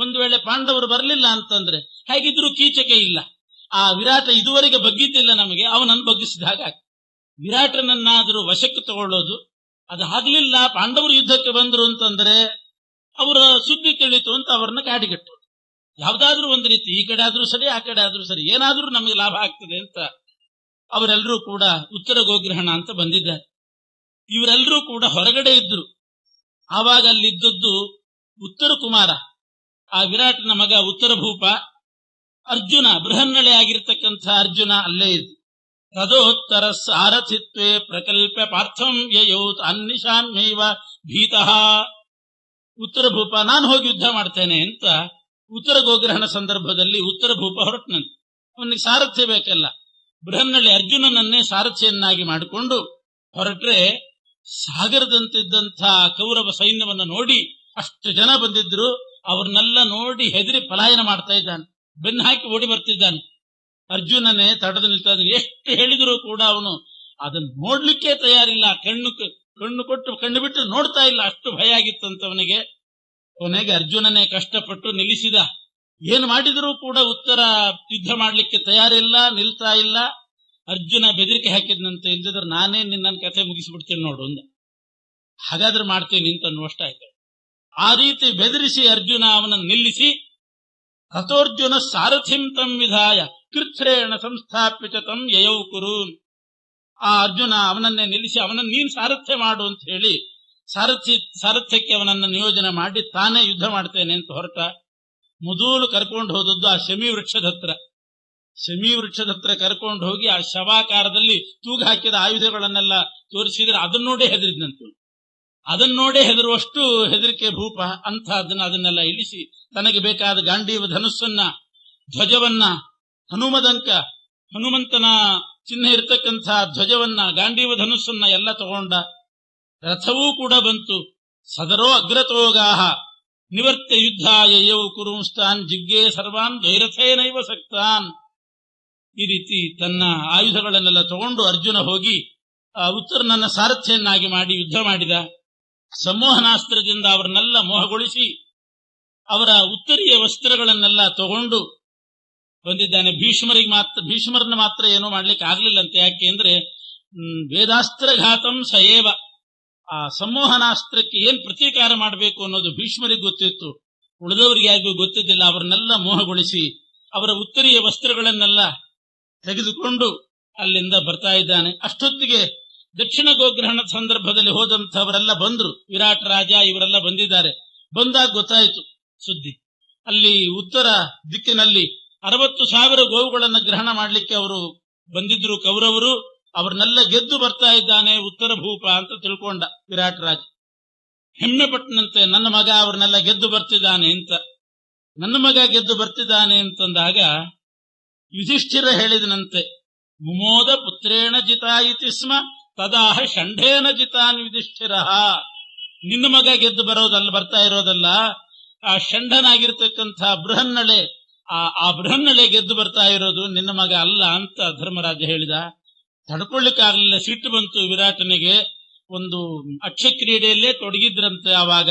ಒಂದು ವೇಳೆ ಪಾಂಡವರು ಬರಲಿಲ್ಲ ಅಂತಂದ್ರೆ ಹೇಗಿದ್ರು ಕೀಚಕೆ ಇಲ್ಲ. ಆ ವಿರಾಟ ಇದುವರೆಗೆ ಬಗ್ಗಿದ್ದಿಲ್ಲ ನಮಗೆ, ಅವನನ್ನು ಬಗ್ಗಿಸಿದ ಹಾಗೆ. ವಿರಾಟನನ್ನಾದರೂ ವಶಕ್ಕೆ ತಗೊಳ್ಳೋದು, ಅದು ಆಗ್ಲಿಲ್ಲ. ಪಾಂಡವರು ಯುದ್ಧಕ್ಕೆ ಬಂದ್ರು ಅಂತಂದ್ರೆ ಅವರ ಸುದ್ದಿ ತಿಳಿತು ಅಂತ ಅವರನ್ನ ಕಾಡಿಗಟ್ಟು. ಯಾವ್ದಾದ್ರೂ ಒಂದು ರೀತಿ, ಈ ಕಡೆ ಆದ್ರೂ ಸರಿ, ಆ ಕಡೆ ಆದ್ರೂ ಸರಿ, ಏನಾದ್ರೂ ನಮಗೆ ಲಾಭ ಆಗ್ತದೆ ಅಂತ ಅವರೆಲ್ಲರೂ ಕೂಡ ಉತ್ತರ ಗೋಗ್ರಹಣ ಅಂತ ಬಂದಿದ್ದಾರೆ. ಇವರೆಲ್ಲರೂ ಕೂಡ ಹೊರಗಡೆ ಇದ್ರು. ಆವಾಗ ಅಲ್ಲಿದ್ದದ್ದು ಉತ್ತರ ಕುಮಾರ, ಆ ವಿರಾಟನ ಮಗ ಉತ್ತರ ಭೂಪ. ಅರ್ಜುನ, ಬೃಹನ್ನಳೆ ಆಗಿರ್ತಕ್ಕಂಥ ಅರ್ಜುನ ಅಲ್ಲೇ ಇದ್ದು. ತದೋತ್ತರ ಸಾರಥಿತ್ವೇ ಪ್ರಕಲ್ಪ್ಯ ಪಾರ್ಥಂ ಯಯೋತ್ ಅನ್ನಿಶಾನ್ಯೈವ ಭೀತಃ. ಉತ್ತರ ಭೂಪ ನಾನು ಹೋಗಿ ಯುದ್ಧ ಮಾಡ್ತೇನೆ ಅಂತ ಉತ್ತರ ಗೋಗ್ರಹಣ ಸಂದರ್ಭದಲ್ಲಿ ಉತ್ತರ ಭೂಪ ಹೊರಟನಂತೆ. ಅವನಿಗೆ ಸಾರಥ್ಯ ಬೇಕಲ್ಲ. ಬೃಹನ್ನಳೆ ಅರ್ಜುನನನ್ನೇ ಸಾರಥ್ಯನ್ನಾಗಿ ಮಾಡಿಕೊಂಡು ಹೊರಟ್ರೆ ಸಾಗರದಂತಿದ್ದಂಥ ಕೌರವ ಸೈನ್ಯವನ್ನು ನೋಡಿ ಅಷ್ಟು ಜನ ಬಂದಿದ್ರು. ಅವ್ರನ್ನೆಲ್ಲ ನೋಡಿ ಹೆದರಿ ಪಲಾಯನ ಮಾಡ್ತಾ ಇದ್ದಾನೆ, ಬೆನ್ನು ಹಾಕಿ ಓಡಿ ಬರ್ತಿದ್ದಾನೆ. ಅರ್ಜುನನೇ ತಡೆದು ನಿಲ್ತಾ ಇದ್ದಾನೆ. ಎಷ್ಟು ಹೇಳಿದರೂ ಕೂಡ ಅವನು ಅದನ್ನು ನೋಡ್ಲಿಕ್ಕೆ ತಯಾರಿಲ್ಲ. ಕಣ್ಣು ಕೊಟ್ಟು ಕಣ್ಣು ಬಿಟ್ಟು ನೋಡ್ತಾ ಇಲ್ಲ, ಅಷ್ಟು ಭಯ ಆಗಿತ್ತಂತವನಿಗೆ. ಕೊನೆಗೆ ಅರ್ಜುನನೇ ಕಷ್ಟಪಟ್ಟು ನಿಲ್ಲಿಸಿದ. ಏನು ಮಾಡಿದರೂ ಕೂಡ ಉತ್ತರ ಯುದ್ಧ ಮಾಡ್ಲಿಕ್ಕೆ ತಯಾರಿಲ್ಲ, ನಿಲ್ತಾ ಇಲ್ಲ. ಅರ್ಜುನ ಬೆದರಿಕೆ ಹಾಕಿದ್ನಂತೆ, ಇಲ್ದಿದ್ರೆ ನಾನೇ ನಿನ್ನ ಕಥೆ ಮುಗಿಸ್ಬಿಡ್ತೇನೆ ನೋಡು ಅಂದ. ಹಾಗಾದ್ರೆ ಮಾಡ್ತೇನೆ ಅಂತ ಅನ್ನುವಷ್ಟಾಯ್ತು. ಆ ರೀತಿ ಬೆದರಿಸಿ ಅರ್ಜುನ ಅವನನ್ನು ನಿಲ್ಲಿಸಿ, ಹತೋರ್ಜುನ ಸಾರಥಿಂ ತಂ ವಿಧಾಯ ಕೃಚ್ಛ್ರೇಣ ಸಂಸ್ಥಾಪ್ಯ ಚ ತಂ ಯಯೌ ಕುರೂನ್. ಆ ಅರ್ಜುನ ಅವನನ್ನೇ ನಿಲ್ಲಿಸಿ, ಅವನನ್ನು ನೀನ್ ಸಾರಥ್ಯ ಮಾಡು ಅಂತ ಹೇಳಿ ಸಾರಥ್ಯಕ್ಕೆ ಅವನನ್ನು ನಿಯೋಜನೆ ಮಾಡಿ ತಾನೇ ಯುದ್ಧ ಮಾಡ್ತೇನೆ ಅಂತ ಹೊರಟ. ಮೊದಲು ಕರ್ಕೊಂಡು ಹೋದದ್ದು ಆ ಶಮಿ ವೃಕ್ಷದ ಹತ್ರ ಕರ್ಕೊಂಡು ಹೋಗಿ ಆ ಶವಾಕಾರದಲ್ಲಿ ತೂಗು ಹಾಕಿದ ಆಯುಧಗಳನ್ನೆಲ್ಲ ತೋರಿಸಿದ್ರೆ ಅದನ್ನೋಡೇ ಹೆದರಿದ್ನಂತು. ಅದನ್ನೋಡೇ ಹೆದರುವಷ್ಟು ಹೆದರಿಕೆ ಭೂಪ. ಅದನ್ನೆಲ್ಲ ಇಳಿಸಿ ತನಗೆ ಬೇಕಾದ ಗಾಂಡೀವ ಧನುಸ್ಸನ್ನ, ಧ್ವಜವನ್ನ, ಹನುಮಂತನ ಚಿಹ್ನೆ ಇರತಕ್ಕಂಥ ಧ್ವಜವನ್ನ, ಗಾಂಡೀವ ಧನುಸ್ಸನ್ನ ಎಲ್ಲ ತಗೊಂಡ. ರಥವೂ ಕೂಡ ಬಂತು. ಸದರೋ ಅಗ್ರತೋಗಾಹ ನಿವರ್ತ್ಯ ಯುದ್ಧಾಯ ಯಯೌ ಕುರುಂಸ್ತಾನ್ ಜಿಗ್ಗೆ ಸರ್ವಾನ್ ದ್ವೈರಥೇನೈವ ಸಕ್ತಾನ್. ಈ ರೀತಿ ತನ್ನ ಆಯುಧಗಳನ್ನೆಲ್ಲ ತಗೊಂಡು ಅರ್ಜುನ ಹೋಗಿ ಉತ್ತರನನ್ನ ಸಾರಥ್ಯನ್ನಾಗಿ ಮಾಡಿ ಯುದ್ಧ ಮಾಡಿದ. ಸಂಮೋಹನಾಸ್ತ್ರದಿಂದ ಅವರನ್ನೆಲ್ಲ ಮೋಹಗೊಳಿಸಿ ಅವರ ಉತ್ತರೀಯ ವಸ್ತ್ರಗಳನ್ನೆಲ್ಲ ತಗೊಂಡು ಬಂದಿದ್ದಾನೆ. ಭೀಷ್ಮರನ್ನ ಮಾತ್ರ ಏನೂ ಮಾಡ್ಲಿಕ್ಕೆ ಆಗ್ಲಿಲ್ಲಂತೆ. ಯಾಕೆ ಅಂದ್ರೆ ವೇದಾಸ್ತ್ರಘಾತಂ ಸಯೇವ. ಆ ಸಂಮೋಹನಾಸ್ತ್ರಕ್ಕೆ ಏನ್ ಪ್ರತೀಕಾರ ಮಾಡಬೇಕು ಅನ್ನೋದು ಭೀಷ್ಮರಿಗೆ ಗೊತ್ತಿತ್ತು, ಉಳಿದವರಿಗೆ ಯಾರಿಗೂ ಗೊತ್ತಿದ್ದಿಲ್ಲ. ಅವರನ್ನೆಲ್ಲ ಮೋಹಗೊಳಿಸಿ ಅವರ ಉತ್ತರೀಯ ವಸ್ತ್ರಗಳನ್ನೆಲ್ಲ ತೆಗೆದುಕೊಂಡು ಅಲ್ಲಿಂದ ಬರ್ತಾ ಇದ್ದಾನೆ. ಅಷ್ಟೊತ್ತಿಗೆ ದಕ್ಷಿಣ ಗೋಗ್ರಹಣದ ಸಂದರ್ಭದಲ್ಲಿ ಹೋದಂಥವರೆಲ್ಲ ಬಂದ್ರು. ವಿರಾಟ್ ರಾಜ ಇವರೆಲ್ಲ ಬಂದಿದ್ದಾರೆ. ಬಂದಾಗ ಗೊತ್ತಾಯಿತು ಸುದ್ದಿ. ಅಲ್ಲಿ ಉತ್ತರ ದಿಕ್ಕಿನಲ್ಲಿ 60,000 ಗೋವುಗಳನ್ನು ಗ್ರಹಣ ಮಾಡಲಿಕ್ಕೆ ಅವರು ಬಂದಿದ್ರು ಕೌರವರು. ಅವ್ರನ್ನೆಲ್ಲ ಗೆದ್ದು ಬರ್ತಾ ಇದ್ದಾನೆ ಉತ್ತರ ಭೂಪ ಅಂತ ತಿಳ್ಕೊಂಡ ವಿರಾಟ್ ರಾಜ. ಹೆಮ್ಮೆ ಪಟ್ಟನಂತೆ, ನನ್ನ ಮಗ ಅವ್ರನ್ನೆಲ್ಲ ಗೆದ್ದು ಬರ್ತಿದ್ದಾನೆ ಅಂತ. ನನ್ನ ಮಗ ಗೆದ್ದು ಬರ್ತಿದ್ದಾನೆ ಅಂತಂದಾಗ ಯುಧಿಷ್ಠಿರ ಹೇಳಿದನಂತೆ, ಮುಮೋದ ಪುತ್ರೇಣ ಜಿತಾಯಿತಿ ಸ್ಮ ತದಾಹ ಷಂಢೇನ ಜಿತಾನ್ ಯುಧಿಷ್ಠಿರ. ನಿನ್ನ ಮಗ ಗೆದ್ದು ಬರ್ತಾ ಇರೋದಲ್ಲ, ಆ ಷಂಢನಾಗಿರ್ತಕ್ಕಂಥ ಬೃಹನ್ನಳೆ, ಆ ಬೃಹನ್ನಳೆ ಗೆದ್ದು ಬರ್ತಾ ಇರೋದು, ನಿನ್ನ ಮಗ ಅಲ್ಲ ಅಂತ ಧರ್ಮರಾಜ ಹೇಳಿದ. ತಡ್ಕೊಳ್ಳಿಕ್ಕಾಗಲಿಲ್ಲ, ಸಿಟ್ಟು ಬಂತು ವಿರಾಟನಿಗೆ. ಒಂದು ಅಕ್ಷಕ್ರೀಡೆಯಲ್ಲೇ ತೊಡಗಿದ್ರಂತೆ. ಆವಾಗ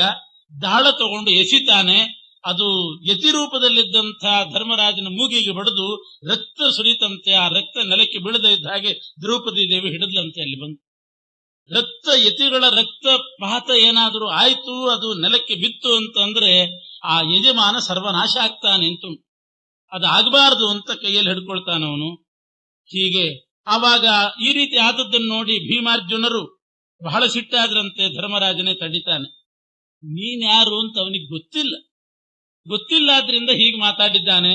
ದಾಳ ತಗೊಂಡು ಎಸಿತಾನೆ. ಅದು ಯತಿ ರೂಪದಲ್ಲಿದ್ದಂಥ ಧರ್ಮರಾಜನ ಮೂಗಿಗೆ ಬಡಿದು ರಕ್ತ ಸುರಿತಂತೆ. ಆ ರಕ್ತ ನೆಲಕ್ಕೆ ಬೀಳದೇ ಇದ್ದ ಹಾಗೆ ದ್ರೌಪದಿ ದೇವಿ ಹಿಡಿದ್ಲಂತೆ. ಅಲ್ಲಿ ಬಂದು ಯತಿಗಳ ರಕ್ತಪಾತ ಏನಾದರೂ ಆಯ್ತು, ಅದು ನೆಲಕ್ಕೆ ಬಿತ್ತು ಅಂತಂದ್ರೆ ಆ ಯಜಮಾನ ಸರ್ವನಾಶ ಆಗ್ತಾನೆ ಅಂತ. ಅದು ಆಗಬಾರದು ಅಂತ ಕೈಯಲ್ಲಿ ಹಿಡ್ಕೊಳ್ತಾನವನು. ಹೀಗೆ ಆವಾಗ ಈ ರೀತಿ ಆದದ್ದನ್ನು ನೋಡಿ ಭೀಮಾರ್ಜುನರು ಬಹಳ ಸಿಟ್ಟಾದ್ರಂತೆ. ಧರ್ಮರಾಜನೇ ತಡಿತಾನೆ. ನೀನ್ ಯಾರು ಅಂತ ಅವನಿಗೆ ಗೊತ್ತಿಲ್ಲ ಆದ್ರಿಂದ ಹೀಗೆ ಮಾತಾಡಿದ್ದಾನೆ.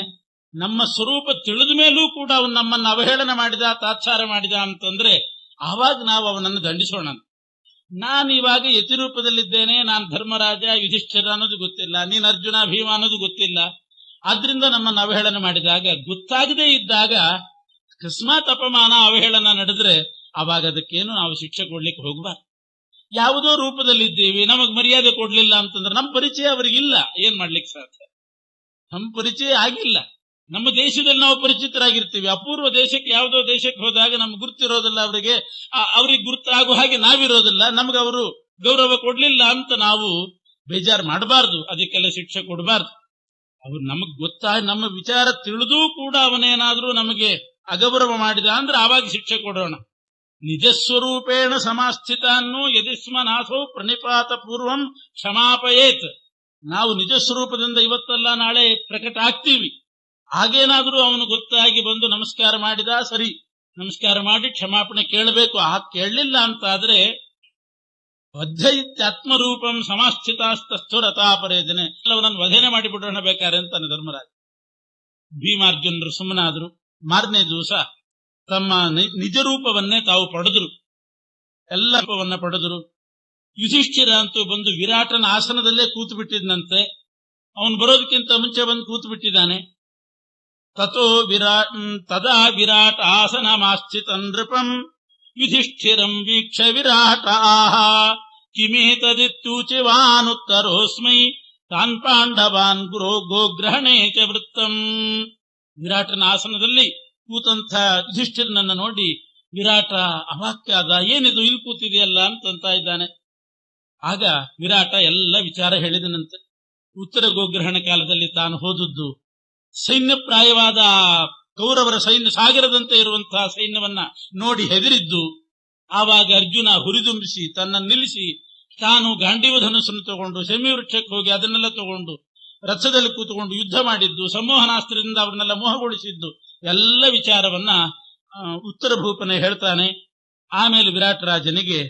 ನಮ್ಮ ಸ್ವರೂಪ ತಿಳಿದ ಮೇಲೂ ಕೂಡ ಅವನು ನಮ್ಮನ್ನು ಅವಹೇಳನ ಮಾಡಿದ, ತಾತ್ಸಾರ ಮಾಡಿದ ಅಂತಂದ್ರೆ ಆವಾಗ ನಾವು ಅವನನ್ನು ದಂಡಿಸೋಣ. ನಾನು ಇವಾಗ ಯತಿ ರೂಪದಲ್ಲಿದ್ದೇನೆ, ನಾನು ಧರ್ಮರಾಜ ಯುಧಿಷ್ಠಿರ ಅನ್ನೋದು ಗೊತ್ತಿಲ್ಲ, ನೀನ್ ಅರ್ಜುನ ಭೀಮ ಅನ್ನೋದು ಗೊತ್ತಿಲ್ಲ. ಆದ್ರಿಂದ ನಮ್ಮನ್ನು ಅವಹೇಳನ ಮಾಡಿದಾಗ, ಗೊತ್ತಾಗದೇ ಇದ್ದಾಗ ಅಕಸ್ಮಾತ್ ಅಪಮಾನ ಅವಹೇಳನ ನಡೆದ್ರೆ ಆವಾಗ ಅದಕ್ಕೇನು ನಾವು ಶಿಕ್ಷೆ ಕೊಡ್ಲಿಕ್ಕೆ ಹೋಗ್ಬಾರ್ದು. ಯಾವುದೋ ರೂಪದಲ್ಲಿದ್ದೀವಿ, ನಮಗ್ ಮರ್ಯಾದೆ ಕೊಡ್ಲಿಲ್ಲ ಅಂತಂದ್ರೆ ನಮ್ಮ ಪರಿಚಯ ಅವರಿಗಿಲ್ಲ, ಏನ್ ಮಾಡ್ಲಿಕ್ಕೆ ಸಾಧ್ಯ? ನಮ್ಮ ಪರಿಚಯ ಆಗಿಲ್ಲ. ನಮ್ಮ ದೇಶದಲ್ಲಿ ನಾವು ಪರಿಚಿತರಾಗಿರ್ತೀವಿ, ಅಪೂರ್ವ ದೇಶಕ್ಕೆ ಯಾವುದೋ ದೇಶಕ್ಕೆ ಹೋದಾಗ ನಮ್ಗೆ ಗುರ್ತಿರೋದಿಲ್ಲ, ಅವ್ರಿಗೆ ಗುರ್ತಾಗೋ ಹಾಗೆ ನಾವಿರೋದಿಲ್ಲ, ನಮ್ಗೆ ಅವರು ಗೌರವ ಕೊಡ್ಲಿಲ್ಲ ಅಂತ ನಾವು ಬೇಜಾರು ಮಾಡಬಾರ್ದು, ಅದಕ್ಕೆಲ್ಲ ಶಿಕ್ಷೆ ಕೊಡಬಾರ್ದು. ಅವ್ರು ನಮಗ್ ನಮ್ಮ ವಿಚಾರ ತಿಳಿದೂ ಕೂಡ ಅವನೇನಾದ್ರೂ ನಮಗೆ ಅಗೌರವ ಮಾಡಿದ ಅಂದ್ರೆ ಆವಾಗ ಶಿಕ್ಷೆ ಕೊಡೋಣ. ನಿಜಸ್ವರೂಪೇಣ ಸಮಾಸ್ಥಿತಾನ್ನು ಯದಿಸ್ಮನಾಥೋ ಪ್ರಣಿಪಾತ ಪೂರ್ವಂ ಕ್ಷಮಾಪಯೇತ್. ನಾವು ನಿಜಸ್ವರೂಪದಿಂದ ಇವತ್ತಲ್ಲ ನಾಳೆ ಪ್ರಕಟ ಆಗ್ತೀವಿ. ಹಾಗೇನಾದ್ರೂ ಅವನು ಗೊತ್ತಾಗಿ ಬಂದು ನಮಸ್ಕಾರ ಮಾಡಿದ, ಸರಿ, ನಮಸ್ಕಾರ ಮಾಡಿ ಕ್ಷಮಾಪಣೆ ಕೇಳಬೇಕು. ಕೇಳಲಿಲ್ಲ ಅಂತಾದ್ರೆ ಬದ್ಧ ಇತ್ಯಾತ್ಮರೂಪಂ ಸಮಾಸ್ಥಿತಾಸ್ತಸ್ಥುರತಾಪರೇಜನೆ, ಅವನನ್ನು ವಧನೆ ಮಾಡಿಬಿಡೋಣ ಬೇಕಾರೆ ಅಂತಾನೆ ಧರ್ಮರಾಜ. ಭೀಮಾರ್ಜುನರು ಸುಮ್ಮನಾದ್ರು. ಮಾರನೇ ದಿವಸ ತಮ್ಮ ನಿಜ ರೂಪವನ್ನೇ ತಾವು ಪಡೆದ್ರು, ಎಲ್ಲ ರೂಪವನ್ನ ಪಡೆದ್ರು. ಯುಧಿಷ್ಠಿರ ಅಂತೂ ಬಂದು ವಿರಾಟನ ಆಸನದಲ್ಲೇ ಕೂತು ಬಿಟ್ಟಿದ್ದಂತೆ. ಅವನು ಬರೋದಕ್ಕಿಂತ ಮುಂಚೆ ಬಂದು ಕೂತು ಬಿಟ್ಟಿದ್ದಾನೆ. ತದಾ ವಿರಾಟ ಆಸನಮಾಸ್ಥಿತ ನೃಪಂ ಯುಧಿಷ್ಠಿರಂ ವೀಕ್ಷ ವಿರಾಟ ಆಹ ಕಿಮೇತದಿತ್ಯೂಚಿವಾನುತ್ತರೋಸ್ಮೈ ತಾನ್ ಪಾಂಡವಾನ್ ಗುರೋ ಗೋಗ್ರಹಣೇ ಚ ವೃತ್ತಂ. ವಿರಾಟನ ಆಸನದಲ್ಲಿ ಕೂತಂಥ ಯುಧಿಷ್ಠಿರನನ್ನ ನೋಡಿ ವಿರಾಟ ಅವಾಕ್ಯಾದ. ಏನಿದು ಇಲ್ಲಿ ಕೂತಿದೆಯಲ್ಲ ಅಂತ ಇದ್ದಾನೆ. ಆಗ ವಿರಾಟ ಎಲ್ಲ ವಿಚಾರ ಹೇಳಿದನಂತೆ. ಉತ್ತರ ಗೋಗ್ರಹಣ ಕಾಲದಲ್ಲಿ ತಾನು ಹೋದದ್ದು, ಸೈನ್ಯಪ್ರಾಯವಾದ ಕೌರವರ ಸೈನ್ಯ ಸಾಗರದಂತೆ ಇರುವಂತಹ ಸೈನ್ಯವನ್ನ ನೋಡಿ ಹೆದರಿದ್ದು. ಆವಾಗ ಅರ್ಜುನ ಹುರಿದುಂಬಿಸಿ ತನ್ನ ನಿಲ್ಲಿಸಿ ತಾನು ಗಾಂಡೀವ ಧನುಸ್ಸನ್ನು ತಗೊಂಡು ಶಮೀವೃಕ್ಷಕ್ಕೆ ಹೋಗಿ ಅದನ್ನೆಲ್ಲ ತಗೊಂಡು ರಥದಲ್ಲಿ ಕೂತುಕೊಂಡು ಯುದ್ಧ ಮಾಡಿದ್ದು, ಸಂಮೋಹನಾಸ್ತ್ರದಿಂದ ಅವರನ್ನೆಲ್ಲ ಮೋಹಗೊಳಿಸಿದ್ದು, ಎಲ್ಲ ವಿಚಾರವನ್ನ ಉತ್ತರ ಭೂಪನೆ ಹೇಳ್ತಾನೆ. ಆಮೇಲೆ ವಿರಾಟ ರಾಜನಿಗೆ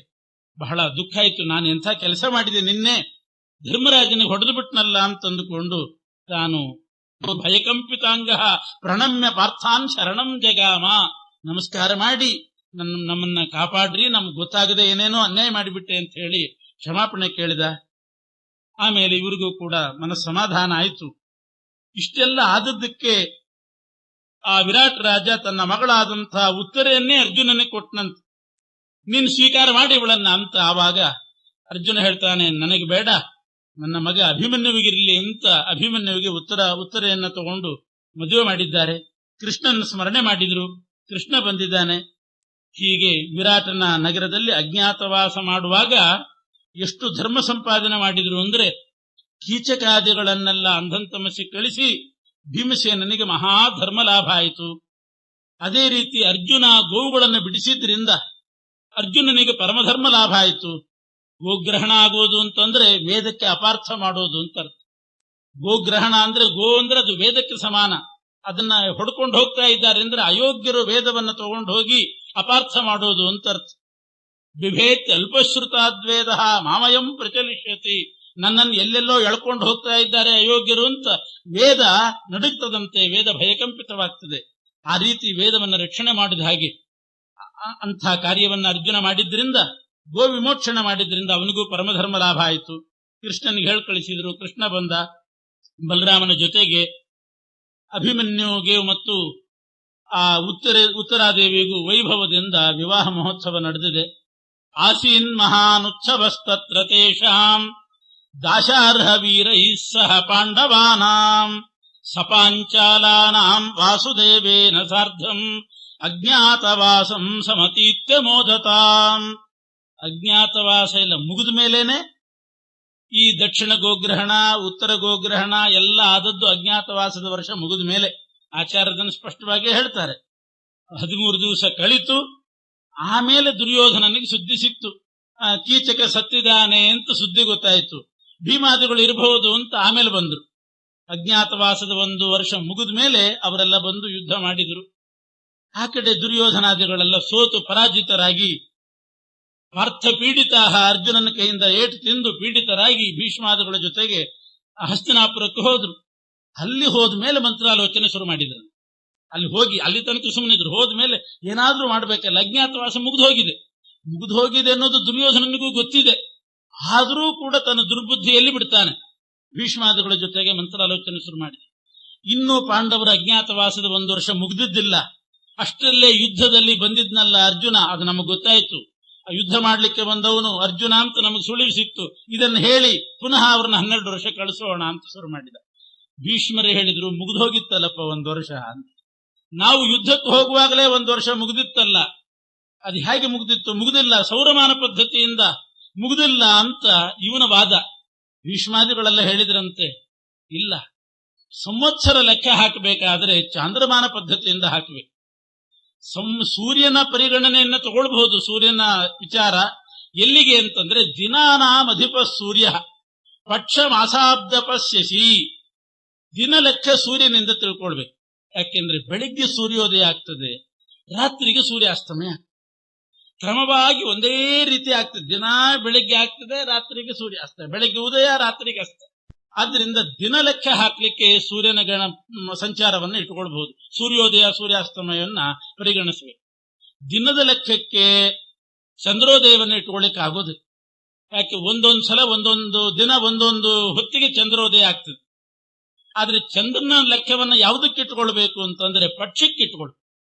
ಬಹಳ ದುಃಖ ಆಯಿತು. ನಾನು ಎಂಥ ಕೆಲಸ ಮಾಡಿದೆ, ನಿನ್ನೆ ಧರ್ಮರಾಜನಿಗೆ ಹೊಡೆದು ಬಿಟ್ನಲ್ಲ ಅಂತಂದುಕೊಂಡು ತಾನು ಭಯಕಂಪಿತಾಂಗ ಪ್ರಣಮ್ಯ ಪಾರ್ಥಾನ್ ಶರಣಂ ಜಗಾಮ, ನಮಸ್ಕಾರ ಮಾಡಿ ನಮ್ಮನ್ನ ಕಾಪಾಡ್ರಿ, ನಮ್ಗೆ ಗೊತ್ತಾಗದೆ ಏನೇನೋ ಅನ್ಯಾಯ ಮಾಡಿಬಿಟ್ಟೆ ಅಂತ ಹೇಳಿ ಕ್ಷಮಾಪಣೆ ಕೇಳಿದ. ಆಮೇಲೆ ಇವರಿಗೂ ಕೂಡ ಮನಸ್ಸಮಾಧಾನ ಆಯಿತು. ಇಷ್ಟೆಲ್ಲ ಆದದ್ದಕ್ಕೆ ಆ ವಿರಾಟ್ ರಾಜ ತನ್ನ ಮಗಳಾದಂತಹ ಉತ್ತರೆಯನ್ನೇ ಅರ್ಜುನನಿಗೆ ಕೊಟ್ಟನಂತೆ. ನೀನು ಸ್ವೀಕಾರ ಮಾಡಿ ಇವಳನ್ನ ಅಂತ. ಆವಾಗ ಅರ್ಜುನ ಹೇಳ್ತಾನೆ, ನನಗೆ ಬೇಡ, ನನ್ನ ಮಗ ಅಭಿಮನ್ಯುವಿಗಿರಲಿ ಅಂತ ಅಭಿಮನ್ಯುವಿಗೆ ಉತ್ತರೆಯನ್ನ ತಗೊಂಡು ಮದುವೆ ಮಾಡಿದ್ದಾರೆ. ಕೃಷ್ಣನ ಸ್ಮರಣೆ ಮಾಡಿದ್ರು, ಕೃಷ್ಣ ಬಂದಿದ್ದಾನೆ. ಹೀಗೆ ವಿರಾಟನ ನಗರದಲ್ಲಿ ಅಜ್ಞಾತವಾಸ ಮಾಡುವಾಗ ಎಷ್ಟು ಧರ್ಮ ಸಂಪಾದನೆ ಮಾಡಿದ್ರು ಅಂದ್ರೆ, ಕೀಚಕಾದಿಗಳನ್ನೆಲ್ಲ ಅಂಧಂತಮಸಿ ಕಳಿಸಿ ಭೀಮಸೇನನಿಗೆ ಮಹಾಧರ್ಮ ಲಾಭ ಆಯಿತು. ಅದೇ ರೀತಿ ಅರ್ಜುನ ಗೋವುಗಳನ್ನು ಬಿಡಿಸಿದ್ರಿಂದ ಅರ್ಜುನನಿಗೆ ಪರಮಧರ್ಮ ಲಾಭ ಆಯಿತು. ಗೋಗ್ರಹಣ ಆಗೋದು ಅಂತಂದ್ರೆ ವೇದಕ್ಕೆ ಅಪಾರ್ಥ ಮಾಡೋದು ಅಂತ ಅರ್ಥ. ಗೋಗ್ರಹಣ ಅಂದ್ರೆ ಗೋ ಅಂದ್ರೆ ಅದು ವೇದಕ್ಕೆ ಸಮಾನ. ಅದನ್ನ ಹೊಡ್ಕೊಂಡು ಹೋಗ್ತಾ ಇದ್ದಾರೆ ಅಂದ್ರೆ ಅಯೋಗ್ಯರು ವೇದವನ್ನ ತಗೊಂಡು ಹೋಗಿ ಅಪಾರ್ಥ ಮಾಡೋದು ಅಂತ ಅರ್ಥ. ಬಿಭೇತ್ ಅಲ್ಪಶ್ರುತಾದ್ವೇದ ಮಾಮಯಂ ಪ್ರಚಲಿಷ್ಯತಿ, ನನ್ನನ್ನು ಎಲ್ಲೆಲ್ಲೋ ಎಳ್ಕೊಂಡು ಹೋಗ್ತಾ ಇದ್ದಾರೆ ಅಯೋಗ್ಯರು ಅಂತ ವೇದ ನಡುಗ್ತದಂತೆ, ವೇದ ಭಯಕಂಪಿತವಾಗ್ತದೆ. ಆ ರೀತಿ ವೇದವನ್ನು ರಕ್ಷಣೆ ಮಾಡಿದ ಹಾಗೆ ಅಂಥ ಕಾರ್ಯವನ್ನ ಅರ್ಜುನ ಮಾಡಿದ್ರಿಂದ, ಗೋ ವಿಮೋಕ್ಷಣ ಮಾಡಿದ್ರಿಂದ ಅವನಿಗೂ ಪರಮಧರ್ಮ ಲಾಭ ಆಯಿತು. ಕೃಷ್ಣನಿಗೆ ಹೇಳಿ ಕಳಿಸಿದ್ರು. ಕೃಷ್ಣ ಬಂದ. ಬಲರಾಮನ ಜೊತೆಗೆ ಅಭಿಮನ್ಯುಗೆ ಮತ್ತು ಆ ಉತ್ತರಾದೇವಿಗೂ ವೈಭವದಿಂದ ವಿವಾಹ ಮಹೋತ್ಸವ ನಡೆದಿದೆ. ಆಸೀನ್ ಮಹಾನುತ್ಸವಸ್ತತ್ರ ತೇಷಾಂ ದಾಶಾರ್ಹ ವೀರೈಃ ಸಹ ಪಾಂಡವಾನಾಂ ಸಪಾಂಚಾಲಾನಾಂ ವಾಸುದೇವೇನ ಸಾರ್ಧಂ ಅಜ್ಞಾತವಾಸಂ ಸಮತೀತ್ಯ ಮೋದತಾಂ. ಅಜ್ಞಾತವಾಸ ಎಲ್ಲ ಮುಗಿದ ಮೇಲೇನೆ ಈ ದಕ್ಷಿಣ ಗೋಗ್ರಹಣ ಉತ್ತರ ಗೋಗ್ರಹಣ ಎಲ್ಲ ಆದದ್ದು ಅಜ್ಞಾತವಾಸದ ವರ್ಷ ಮುಗಿದ ಮೇಲೆ. ಆಚಾರ್ಯದನ್ನು ಸ್ಪಷ್ಟವಾಗಿ ಹೇಳ್ತಾರೆ. 13 ದಿವಸ ಕಳಿತು. ಆಮೇಲೆ ದುರ್ಯೋಧನನಿಗೆ ಸುದ್ದಿ ಸಿಕ್ತು, ಕೀಚಕ ಸತ್ತಿದ್ದಾನೆ ಅಂತ ಸುದ್ದಿ ಗೊತ್ತಾಯಿತು. ಭೀಮಾದಿಗಳು ಇರಬಹುದು ಅಂತ ಆಮೇಲೆ ಬಂದ್ರು. ಅಜ್ಞಾತವಾಸದ 1 ವರ್ಷ ಮುಗಿದ ಮೇಲೆ ಅವರೆಲ್ಲ ಬಂದು ಯುದ್ಧ ಮಾಡಿದ್ರು. ಆ ಕಡೆ ದುರ್ಯೋಧನಾದಿಗಳೆಲ್ಲ ಸೋತು ಪರಾಜಿತರಾಗಿ ಪಾರ್ಥ ಪೀಡಿತ ಅರ್ಜುನನ ಕೈಯಿಂದ ಏಟು ತಿಂದು ಪೀಡಿತರಾಗಿ ಭೀಷ್ಮಾದಿಗಳ ಜೊತೆಗೆ ಹಸ್ತಿನಾಪುರಕ್ಕೆ ಹೋದ್ರು. ಅಲ್ಲಿ ಹೋದ್ಮೇಲೆ ಮಂತ್ರಾಲೋಚನೆ ಶುರು ಮಾಡಿದ್ರು. ಅಲ್ಲಿ ತನಕ ಸುಮ್ಮನಿದ್ರು. ಹೋದ್ಮೇಲೆ ಏನಾದ್ರೂ ಮಾಡ್ಬೇಕಲ್ಲ, ಅಜ್ಞಾತವಾಸ ಮುಗಿದು ಹೋಗಿದೆ ಅನ್ನೋದು ದುರ್ಯೋಧನನಿಗೂ ಗೊತ್ತಿದೆ. ಆದರೂ ಕೂಡ ತನ್ನ ದುರ್ಬುದ್ಧಿಯಲ್ಲಿ ಬಿಡ್ತಾನೆ. ಭೀಷ್ಮಾದಿಗಳ ಜೊತೆಗೆ ಮಂತ್ರಾಲೋಚನೆ ಶುರು ಮಾಡಿದ. ಇನ್ನೂ ಪಾಂಡವರ ಅಜ್ಞಾತವಾಸದ 1 ವರ್ಷ ಮುಗಿದಿದ್ದಿಲ್ಲ. ಅಷ್ಟರಲ್ಲೇ ಯುದ್ಧದಲ್ಲಿ ಬಂದಿದ್ನಲ್ಲ ಅರ್ಜುನ, ಅದು ನಮಗೆ ಗೊತ್ತಾಯ್ತು. ಆ ಯುದ್ಧ ಮಾಡ್ಲಿಕ್ಕೆ ಬಂದವನು ಅರ್ಜುನ ಅಂತ ನಮಗೆ ಸುಳಿವು ಸಿಕ್ತು. ಇದನ್ನು ಹೇಳಿ ಪುನಃ ಅವ್ರನ್ನ 12 ವರ್ಷ ಕಳಿಸೋಣ ಅಂತ ಶುರು ಮಾಡಿದ. ಭೀಷ್ಮರೇ ಹೇಳಿದ್ರು, ಮುಗಿದು ಹೋಗಿತ್ತಲ್ಲಪ್ಪ 1 ವರ್ಷ ಅಂತ. ನಾವು ಯುದ್ಧಕ್ಕೆ ಹೋಗುವಾಗಲೇ 1 ವರ್ಷ ಮುಗಿದಿತ್ತಲ್ಲ, ಅದು ಹೇಗೆ ಮುಗಿದಿತ್ತು? ಮುಗಿದಿಲ್ಲ, ಸೌರಮಾನ ಪದ್ಧತಿಯಿಂದ ಮುಗಿದಿಲ್ಲ ಅಂತ ಇವನ ವಾದ. ಭೀಷ್ಮಾದಿಗಳೆಲ್ಲ ಹೇಳಿದ್ರಂತೆ, ಇಲ್ಲ, ಸಂವತ್ಸರ ಲೆಕ್ಕ ಹಾಕಬೇಕಾದ್ರೆ ಚಾಂದ್ರಮಾನ ಪದ್ಧತಿಯಿಂದ ಹಾಕಬೇಕು. ಸೂರ್ಯನ ಪರಿಗಣನೆಯನ್ನು ತಗೊಳ್ಬಹುದು. ಸೂರ್ಯನ ವಿಚಾರ ಎಲ್ಲಿಗೆ ಅಂತಂದ್ರೆ ದಿನಾನಾಂ ಅಧಿಪ ಸೂರ್ಯ ಪಕ್ಷ ಮಾಸಾಬ್ದ ಪಶ್ಯಸಿ. ದಿನ ಲೆಕ್ಕ ಸೂರ್ಯನಿಂದ ತಿಳ್ಕೊಳ್ಬೇಕು. ಯಾಕೆಂದ್ರೆ ಬೆಳಿಗ್ಗೆ ಸೂರ್ಯೋದಯ ಆಗ್ತದೆ, ರಾತ್ರಿಗೆ ಸೂರ್ಯಾಸ್ತಮಯ ಕ್ರಮವಾಗಿ ಒಂದೇ ರೀತಿ ಆಗ್ತದೆ. ದಿನ ಬೆಳಿಗ್ಗೆ ಆಗ್ತದೆ, ರಾತ್ರಿಗೆ ಸೂರ್ಯಾಸ್ತ, ಬೆಳಿಗ್ಗೆ ಉದಯ, ರಾತ್ರಿಗೆ ಅಸ್ತ. ಆದ್ರಿಂದ ದಿನ ಲೆಕ್ಕ ಹಾಕ್ಲಿಕ್ಕೆ ಸೂರ್ಯನ ಸಂಚಾರವನ್ನು ಇಟ್ಟುಕೊಳ್ಬಹುದು. ಸೂರ್ಯೋದಯ ಸೂರ್ಯಾಸ್ತಮಯವನ್ನ ಪರಿಗಣಿಸಬೇಕು. ದಿನದ ಲೆಕ್ಕಕ್ಕೆ ಚಂದ್ರೋದಯವನ್ನು ಇಟ್ಟುಕೊಳ್ಳಿಕ್ಕೆ ಆಗೋದು. ಯಾಕೆ ಒಂದೊಂದು ಸಲ ಒಂದೊಂದು ದಿನ ಒಂದೊಂದು ಹೊತ್ತಿಗೆ ಚಂದ್ರೋದಯ ಆಗ್ತದೆ. ಆದ್ರೆ ಚಂದ್ರನ ಲೆಕ್ಕವನ್ನು ಯಾವುದಕ್ಕೆ ಇಟ್ಟುಕೊಳ್ಬೇಕು ಅಂತಂದ್ರೆ ಪಕ್ಷಕ್ಕೆ ಇಟ್ಟುಕೊಳ್ಬೇಕು.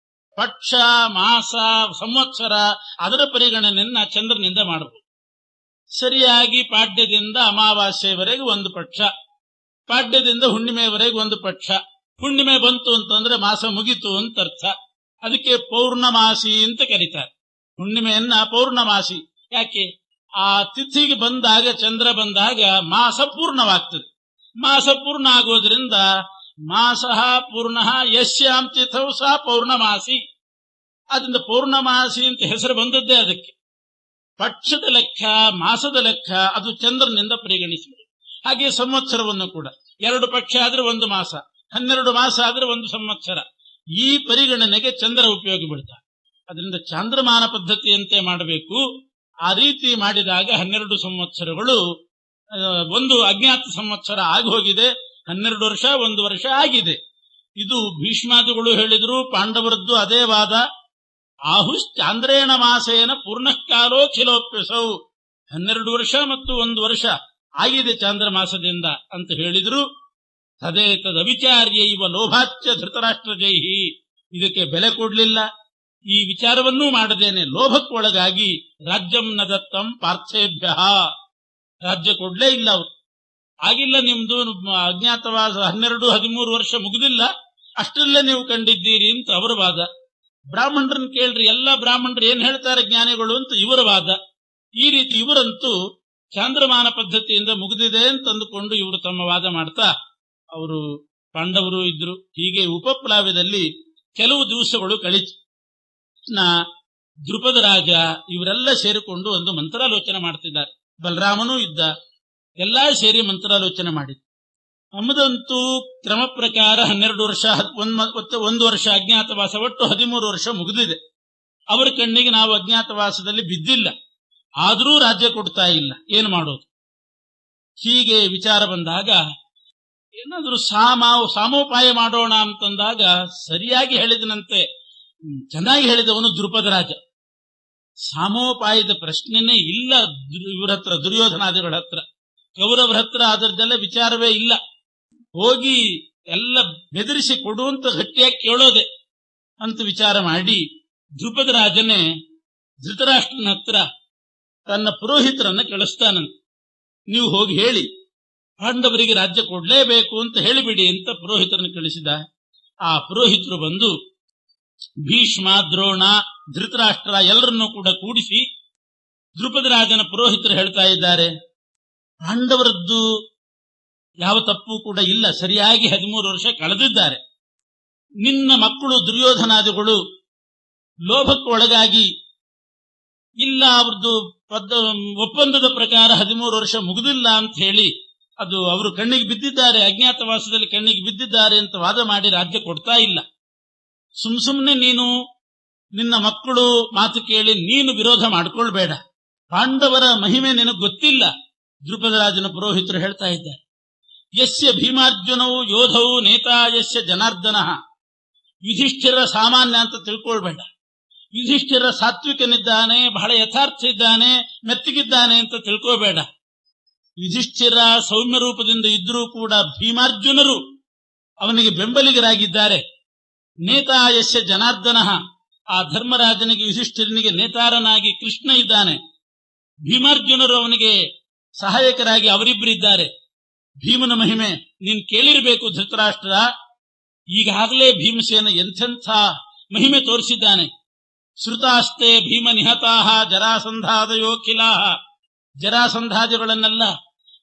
ಪಕ್ಷ, ಮಾಸ, ಸಂವತ್ಸರ ಅದರ ಪರಿಗಣನೆಯನ್ನ ಚಂದ್ರನಿಂದ ಮಾಡಬಹುದು. ಸರಿಯಾಗಿ ಪಾಡ್ಯದಿಂದ ಅಮಾವಾಸ್ಯೆವರೆಗೆ ಒಂದು ಪಕ್ಷ, ಪಾಡ್ಯದಿಂದ ಹುಣ್ಣಿಮೆವರೆಗೆ ಒಂದು ಪಕ್ಷ. ಹುಣ್ಣಿಮೆ ಬಂತು ಅಂತಂದ್ರೆ ಮಾಸ ಮುಗಿತು ಅಂತ ಅರ್ಥ. ಅದಕ್ಕೆ ಪೌರ್ಣಮಾಸಿ ಅಂತ ಕರೀತಾರೆ. ಹುಣ್ಣಿಮೆಯನ್ನ ಪೌರ್ಣಮಾಸಿ. ಯಾಕೆ? ಆ ತಿಥಿಗೆ ಬಂದಾಗ, ಚಂದ್ರ ಬಂದಾಗ ಮಾಸ ಪೂರ್ಣವಾಗ್ತದೆ. ಮಾಸ ಪೂರ್ಣ ಆಗೋದ್ರಿಂದ ಮಾಸ ಪೂರ್ಣ ಯಶ್ಯಾಂ ತಿಥೌ ಸಾ ಪೌರ್ಣಮಾಸಿ. ಅದರಿಂದ ಪೌರ್ಣಮಾಸಿ ಅಂತ ಹೆಸರು ಬಂದದ್ದೇ ಅದಕ್ಕೆ. ಪಕ್ಷದ ಲೆಕ್ಕ, ಮಾಸದ ಲೆಕ್ಕ ಅದು ಚಂದ್ರನಿಂದ ಪರಿಗಣಿಸಬೇಕು. ಹಾಗೆ ಸಂವತ್ಸರವನ್ನು ಕೂಡ 2 ಪಕ್ಷ ಆದ್ರೆ 1 ಮಾಸ, 12 ಮಾಸ ಆದ್ರೆ 1 ಸಂವತ್ಸರ. ಈ ಪರಿಗಣನೆಗೆ ಚಂದ್ರ ಉಪಯೋಗ ಬೀಳ್ತಾರೆ. ಅದರಿಂದ ಚಾಂದ್ರಮಾನ ಪದ್ಧತಿಯಂತೆ ಮಾಡಬೇಕು. ಆ ರೀತಿ ಮಾಡಿದಾಗ 12 ಸಂವತ್ಸರಗಳು, 1 ಅಜ್ಞಾತ ಸಂವತ್ಸರ ಆಗಿ ಹೋಗಿದೆ. 12 ವರ್ಷ 1 ವರ್ಷ ಆಗಿದೆ. ಇದು ಭೀಷ್ಮಾದಿಗಳು ಹೇಳಿದ್ರು. ಪಾಂಡವರದ್ದು ಅದೇ ವಾದ. ಆಹುಶ್ಚಾಂದ್ರೇಣ ಮಾಸೇನ ಪೂರ್ಣಕಾಲೋ ಖಿಲೋಪ್ಯಸೌ. 12 ವರ್ಷ ಮತ್ತು 1 ವರ್ಷ ಆಗಿದೆ ಚಾಂದ್ರ ಮಾಸದಿಂದ ಅಂತ ಹೇಳಿದ್ರು. ತದೇ ತದವಿಚಾರ್ಯ ಇವ ಲೋಭಾಚ್ಯ ಧೃತರಾಷ್ಟ್ರಜೈಹಿ. ಇದಕ್ಕೆ ಬೆಲೆ ಕೊಡ್ಲಿಲ್ಲ. ಈ ವಿಚಾರವನ್ನೂ ಮಾಡದೇನೆ ಲೋಭಕ್ಕೊಳಗಾಗಿ ರಾಜ್ಯಂ ನ ದತ್ತಂ ಪಾರ್ಥೇಭ್ಯ. ರಾಜ್ಯ ಕೊಡ್ಲೇ ಇಲ್ಲ ಅವರು. ಆಗಿಲ್ಲ, ನಿಮ್ದು ಅಜ್ಞಾತವಾಸ 12-13 ವರ್ಷ ಮುಗಿದಿಲ್ಲ, ಅಷ್ಟರಲ್ಲೇ ನೀವು ಕಂಡಿದ್ದೀರಿ ಅಂತ ಅವರ ವಾದ. ಬ್ರಾಹ್ಮಣರನ್ನ ಕೇಳ್ರಿ, ಎಲ್ಲ ಬ್ರಾಹ್ಮಣರು ಏನ್ ಹೇಳ್ತಾರೆ ಜ್ಞಾನಿಗಳು ಅಂತ ಇವರ ವಾದ. ಈ ರೀತಿ ಇವರಂತೂ ಚಾಂದ್ರಮಾನ ಪದ್ಧತಿಯಿಂದ ಮುಗಿದಿದೆ ಅಂತ ಅಂದುಕೊಂಡು ಇವರು ತಮ್ಮ ವಾದ ಮಾಡ್ತಾ, ಅವರು ಪಾಂಡವರು ಇದ್ರು. ಹೀಗೆ ಉಪಪ್ಲಾವ್ಯದಲ್ಲಿ ಕೆಲವು ದಿವಸಗಳು ಕಳಿತು. ದ್ರುಪದ ರಾಜ ಇವರೆಲ್ಲ ಸೇರಿಕೊಂಡು ಒಂದು ಮಂತ್ರಾಲೋಚನೆ ಮಾಡ್ತಿದ್ದಾರೆ. ಬಲರಾಮನೂ ಇದ್ದ. ಎಲ್ಲಾ ಸೇರಿ ಮಂತ್ರಾಲೋಚನೆ ಮಾಡಿದ್ರು. ನಮ್ಮದಂತೂ ಕ್ರಮ ಪ್ರಕಾರ 12 ವರ್ಷ, 1 ವರ್ಷ ಅಜ್ಞಾತವಾಸ, ಒಟ್ಟು 13 ವರ್ಷ ಮುಗಿದಿದೆ. ಅವರ ಕಣ್ಣಿಗೆ ನಾವು ಅಜ್ಞಾತವಾಸದಲ್ಲಿ ಬಿದ್ದಿಲ್ಲ. ಆದರೂ ರಾಜ್ಯ ಕೊಡ್ತಾ ಇಲ್ಲ. ಏನು ಮಾಡೋದು? ಹೀಗೆ ವಿಚಾರ ಬಂದಾಗ ಏನಾದರೂ ಸಾಮೋಪಾಯ ಮಾಡೋಣ ಅಂತಂದಾಗ ಸರಿಯಾಗಿ ಹೇಳಿದನಂತೆ, ಚೆನ್ನಾಗಿ ಹೇಳಿದವನು ದ್ರುಪದ ರಾಜ. ಸಾಮೋಪಾಯದ ಪ್ರಶ್ನೆನೇ ಇಲ್ಲ ಇವರ ಹತ್ರ, ದುರ್ಯೋಧನಾದಿಗಳ ಹತ್ರ. ಕೌರವರ ಹತ್ರ ಅದರದೆಲ್ಲ ವಿಚಾರವೇ ಇಲ್ಲ. ಹೋಗಿ ಎಲ್ಲ ಬೆದರಿಸಿ ಕೊಡುವಂತ ಗಟ್ಟಿಯಾಗಿ ಕೇಳೋದೆ ಅಂತ ವಿಚಾರ ಮಾಡಿ ದ್ರುಪದ ರಾಜನೇ ಧೃತರಾಷ್ಟ್ರನ ಹತ್ರ ತನ್ನ ಪುರೋಹಿತರನ್ನ ಕಳಿಸ್ತಾನಂತ. ನೀವು ಹೋಗಿ ಹೇಳಿ ಪಾಂಡವರಿಗೆ ರಾಜ್ಯ ಕೊಡ್ಲೇಬೇಕು ಅಂತ ಹೇಳಿಬಿಡಿ ಅಂತ ಪುರೋಹಿತರನ್ನು ಕಳಿಸಿದ. ಆ ಪುರೋಹಿತರು ಬಂದು ಭೀಷ್ಮ, ದ್ರೋಣ, ಧೃತರಾಷ್ಟ್ರ ಎಲ್ಲರನ್ನೂ ಕೂಡ ಕೂಡಿಸಿ ದ್ರುಪದ ರಾಜನ ಪುರೋಹಿತರು ಹೇಳ್ತಾ ಇದ್ದಾರೆ, ಪಾಂಡವರದ್ದು ಯಾವ ತಪ್ಪು ಕೂಡ ಇಲ್ಲ, ಸರಿಯಾಗಿ 13 ವರ್ಷ ಕಳೆದಿದ್ದಾರೆ. ನಿನ್ನ ಮಕ್ಕಳು ದುರ್ಯೋಧನಾದಿಗಳು ಲೋಭಕ್ಕೆ ಒಳಗಾಗಿ ಇಲ್ಲ, ಅವ್ರದ್ದು ಒಪ್ಪಂದದ ಪ್ರಕಾರ 13 ವರ್ಷ ಮುಗಿದಿಲ್ಲ ಅಂತ ಹೇಳಿ ಅದು ಅವರು ಕಣ್ಣಿಗೆ ಬಿದ್ದಿದ್ದಾರೆ, ಅಜ್ಞಾತವಾಸದಲ್ಲಿ ಕಣ್ಣಿಗೆ ಬಿದ್ದಿದ್ದಾರೆ ಅಂತ ವಾದ ಮಾಡಿ ರಾಜ್ಯ ಕೊಡ್ತಾ ಇಲ್ಲ. ಸುಮ್ನೆ ನೀನು ನಿನ್ನ ಮಕ್ಕಳು ಮಾತು ಕೇಳಿ ನೀನು ವಿರೋಧ ಮಾಡ್ಕೊಳ್ಬೇಡ. ಪಾಂಡವರ ಮಹಿಮೆ ನಿನಗೆ ಗೊತ್ತಿಲ್ಲ. ದ್ರುಪದ ರಾಜನ ಪುರೋಹಿತರು ಹೇಳ್ತಾ ಇದ್ದಾರೆ, ಯಸ್ಯ ಭೀಮಾರ್ಜುನವು ಯೋಧವು ನೇತಾ ಯಸ್ಯ ಜನಾರ್ದನ. ಯುಧಿಷ್ಠಿರ ಸಾಮಾನ್ಯ ಅಂತ ತಿಳ್ಕೊಳ್ಬೇಡ. ಯುಧಿಷ್ಠಿರ ಸಾತ್ವಿಕನಿದ್ದಾನೆ, ಬಹಳ ಯಥಾರ್ಥ ಇದ್ದಾನೆ, ಮೆತ್ತಿಗಿದ್ದಾನೆ ಅಂತ ತಿಳ್ಕೋಬೇಡ. ಯುಧಿಷ್ಠಿರ ಸೌಮ್ಯ ರೂಪದಿಂದ ಇದ್ರೂ ಕೂಡ ಭೀಮಾರ್ಜುನರು ಅವನಿಗೆ ಬೆಂಬಲಿಗರಾಗಿದ್ದಾರೆ. ನೇತಾ ಯಸ್ಯ ಜನಾರ್ದನ. ಆ ಧರ್ಮರಾಜನಿಗೆ ಯುಧಿಷ್ಠಿರನಿಗೆ ನೇತಾರನಾಗಿ ಕೃಷ್ಣ ಇದ್ದಾನೆ. ಭೀಮಾರ್ಜುನರು ಅವನಿಗೆ ಸಹಾಯಕರಾಗಿ ಅವರಿಬ್ಬರಿದ್ದಾರೆ. ಭೀಮನ ಮಹಿಮೆ ನೀನ್ ಕೇಳಿರಬೇಕು ಧೃತರಾಷ್ಟ್ರ. ಈಗಾಗಲೇ ಭೀಮಸೇನ ಎಂಥೆಂಥ ಮಹಿಮೆ ತೋರಿಸಿದ್ದಾನೆ. ಶ್ರುತಾಸ್ತೆ ಭೀಮ ನಿಹತಾಹ ಜರಾಸಂಧಾದಯೋಖಿಲಾಹ. ಜರಾಸಂಧಾದಿಗಳನ್ನೆಲ್ಲ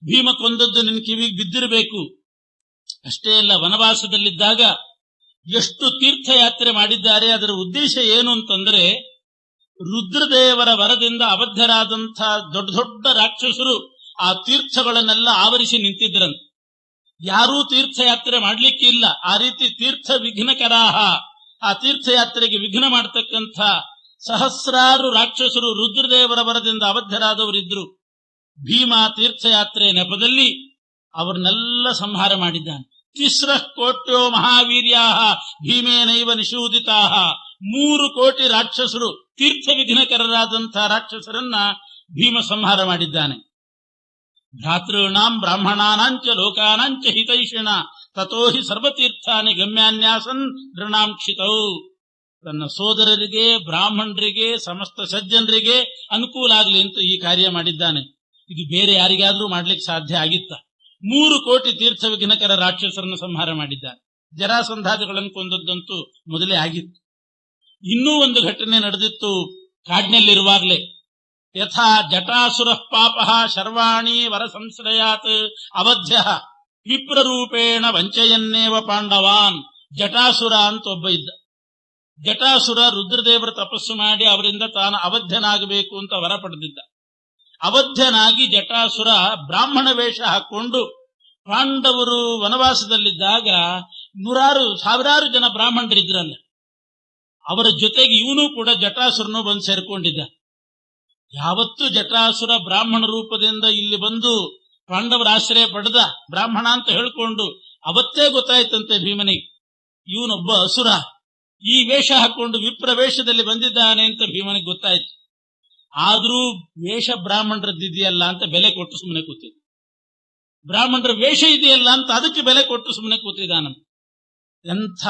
ಭೀಮ ಕೊಂದದ್ದು ನಿನ್ ಕಿವಿಗೆ ಬಿದ್ದಿರಬೇಕು. ಅಷ್ಟೇ ಅಲ್ಲ, ವನವಾಸದಲ್ಲಿದ್ದಾಗ ಎಷ್ಟು ತೀರ್ಥಯಾತ್ರೆ ಮಾಡಿದ್ದಾರೆ. ಅದರ ಉದ್ದೇಶ ಏನು ಅಂತಂದ್ರೆ, ರುದ್ರದೇವರ ವರದಿಂದ ಅಬದ್ಧರಾದಂಥ ದೊಡ್ಡ ದೊಡ್ಡ ರಾಕ್ಷಸರು ಆ ತೀರ್ಥಗಳನ್ನೆಲ್ಲ ಆವರಿಸಿ ನಿಂತಿದ್ರಂತೆ. ಯಾರೂ ತೀರ್ಥಯಾತ್ರೆ ಮಾಡ್ಲಿಕ್ಕೆ ಇಲ್ಲ. ಆ ರೀತಿ ತೀರ್ಥ ವಿಘ್ನಕರಾಹ, ಆ ತೀರ್ಥಯಾತ್ರೆಗೆ ವಿಘ್ನ ಮಾಡತಕ್ಕಂಥ ಸಹಸ್ರಾರು ರಾಕ್ಷಸರು ರುದ್ರದೇವರ ವರದಿಂದ ಅಬದ್ಧರಾದವರಿದ್ರು. ಭೀಮ ತೀರ್ಥಯಾತ್ರೆ ನೆಪದಲ್ಲಿ ಅವರನ್ನೆಲ್ಲ ಸಂಹಾರ ಮಾಡಿದ್ದಾನೆ. ತಿಸ್ರಃ ಕೋಟ್ಯೋ ಮಹಾವೀರ್ಯಾ ಭೀಮೇನೈವ ನಿಷೂದಿತಾ. 3 ಕೋಟಿ ರಾಕ್ಷಸರು, ತೀರ್ಥ ವಿಘ್ನಕರರಾದಂತಹ ರಾಕ್ಷಸರನ್ನ ಭೀಮ ಸಂಹಾರ ಮಾಡಿದ್ದಾನೆ. ಭ್ರಾತೃಣಾಂ ಬ್ರಾಹ್ಮಣಾನಾಂಚ ಲೋಕಾನಾಂಚ ಹಿತೈಷಿಣ ತಥೋ ಹಿ ಸರ್ವತೀರ್ಥಾನಿ ಗಮ್ಯಾನ್ಯಾಸನ್ ಋಣಾಂಕ್ಷಿತೌ. ತನ್ನ ಸೋದರರಿಗೆ, ಬ್ರಾಹ್ಮಣರಿಗೆ, ಸಮಸ್ತ ಸಜ್ಜನರಿಗೆ ಅನುಕೂಲ ಆಗಲಿ ಅಂತ ಈ ಕಾರ್ಯ ಮಾಡಿದ್ದಾನೆ. ಇದು ಬೇರೆ ಯಾರಿಗಾದ್ರೂ ಮಾಡ್ಲಿಕ್ಕೆ ಸಾಧ್ಯ ಆಗಿತ್ತ? 3 ಕೋಟಿ ತೀರ್ಥ ವಿಘ್ನಕರ ರಾಕ್ಷಸರನ್ನು ಸಂಹಾರ ಮಾಡಿದ್ದಾನೆ. ಜರಾಸಂಧಾದಿಗಳನ್ನು ಕೊಂದದ್ದಂತೂ ಮೊದಲೇ ಆಗಿತ್ತು. ಇನ್ನೂ ಒಂದು ಘಟನೆ ನಡೆದಿತ್ತು ಕಾಡಿನಲ್ಲಿರುವಾಗಲೇ. ಯಥಾ ಜಟಾಸುರ ಪಾಪ ಶರ್ವಾಣಿ ವರ ಸಂಶ್ರಯಾತ್ ಅವಧ್ಯ ವಿಪ್ರರೂಪೇಣ ವಂಚಯನ್ನೇವ ಪಾಂಡವಾನ್. ಜಟಾಸುರ ಅಂತ ಒಬ್ಬ ಇದ್ದ. ಜಟಾಸುರ ರುದ್ರದೇವರ ತಪಸ್ಸು ಮಾಡಿ ಅವರಿಂದ ತಾನು ಅವಧ್ಯನಾಗಬೇಕು ಅಂತ ವರ ಪಡೆದಿದ್ದ. ಅವಧ್ಯನಾಗಿ ಜಟಾಸುರ ಬ್ರಾಹ್ಮಣ ವೇಷ ಹಾಕೊಂಡು ಪಾಂಡವರು ವನವಾಸದಲ್ಲಿದ್ದಾಗ ಸಾವಿರಾರು ಜನ ಬ್ರಾಹ್ಮಣರಿದ್ರಲ್ಲ, ಅವರ ಜೊತೆಗೆ ಇವನು ಕೂಡ ಜಟಾಸುರನು ಬಂದು ಸೇರ್ಕೊಂಡಿದ್ದ. ಯಾವತ್ತು ಜಟಾಸುರ ಬ್ರಾಹ್ಮಣ ರೂಪದಿಂದ ಇಲ್ಲಿ ಬಂದು ಪಾಂಡವರ ಆಶ್ರಯ ಪಡೆದ, ಬ್ರಾಹ್ಮಣ ಅಂತ ಹೇಳ್ಕೊಂಡು, ಅವತ್ತೇ ಗೊತ್ತಾಯ್ತಂತೆ ಭೀಮನಿಗೆ ಇವನೊಬ್ಬ ಅಸುರ, ಈ ವೇಷ ಹಾಕೊಂಡು ವಿಪ್ರ ವೇಷದಲ್ಲಿ ಬಂದಿದ್ದಾನೆ ಅಂತ ಭೀಮನಿಗೆ ಗೊತ್ತಾಯ್ತು. ಆದ್ರೂ ವೇಷ ಬ್ರಾಹ್ಮಣರದ್ದಿದೆಯಲ್ಲ ಅಂತ ಬೆಲೆ ಕೊಟ್ಟು ಸುಮ್ಮನೆ ಕೂತಿದ್ದ. ಬ್ರಾಹ್ಮಣರ ವೇಷ ಇದೆಯಲ್ಲ ಅಂತ ಅದಕ್ಕೆ ಬೆಲೆ ಕೊಟ್ಟು ಸುಮ್ಮನೆ ಕೂತಿದ್ದಾನಂತ. ಎಂಥ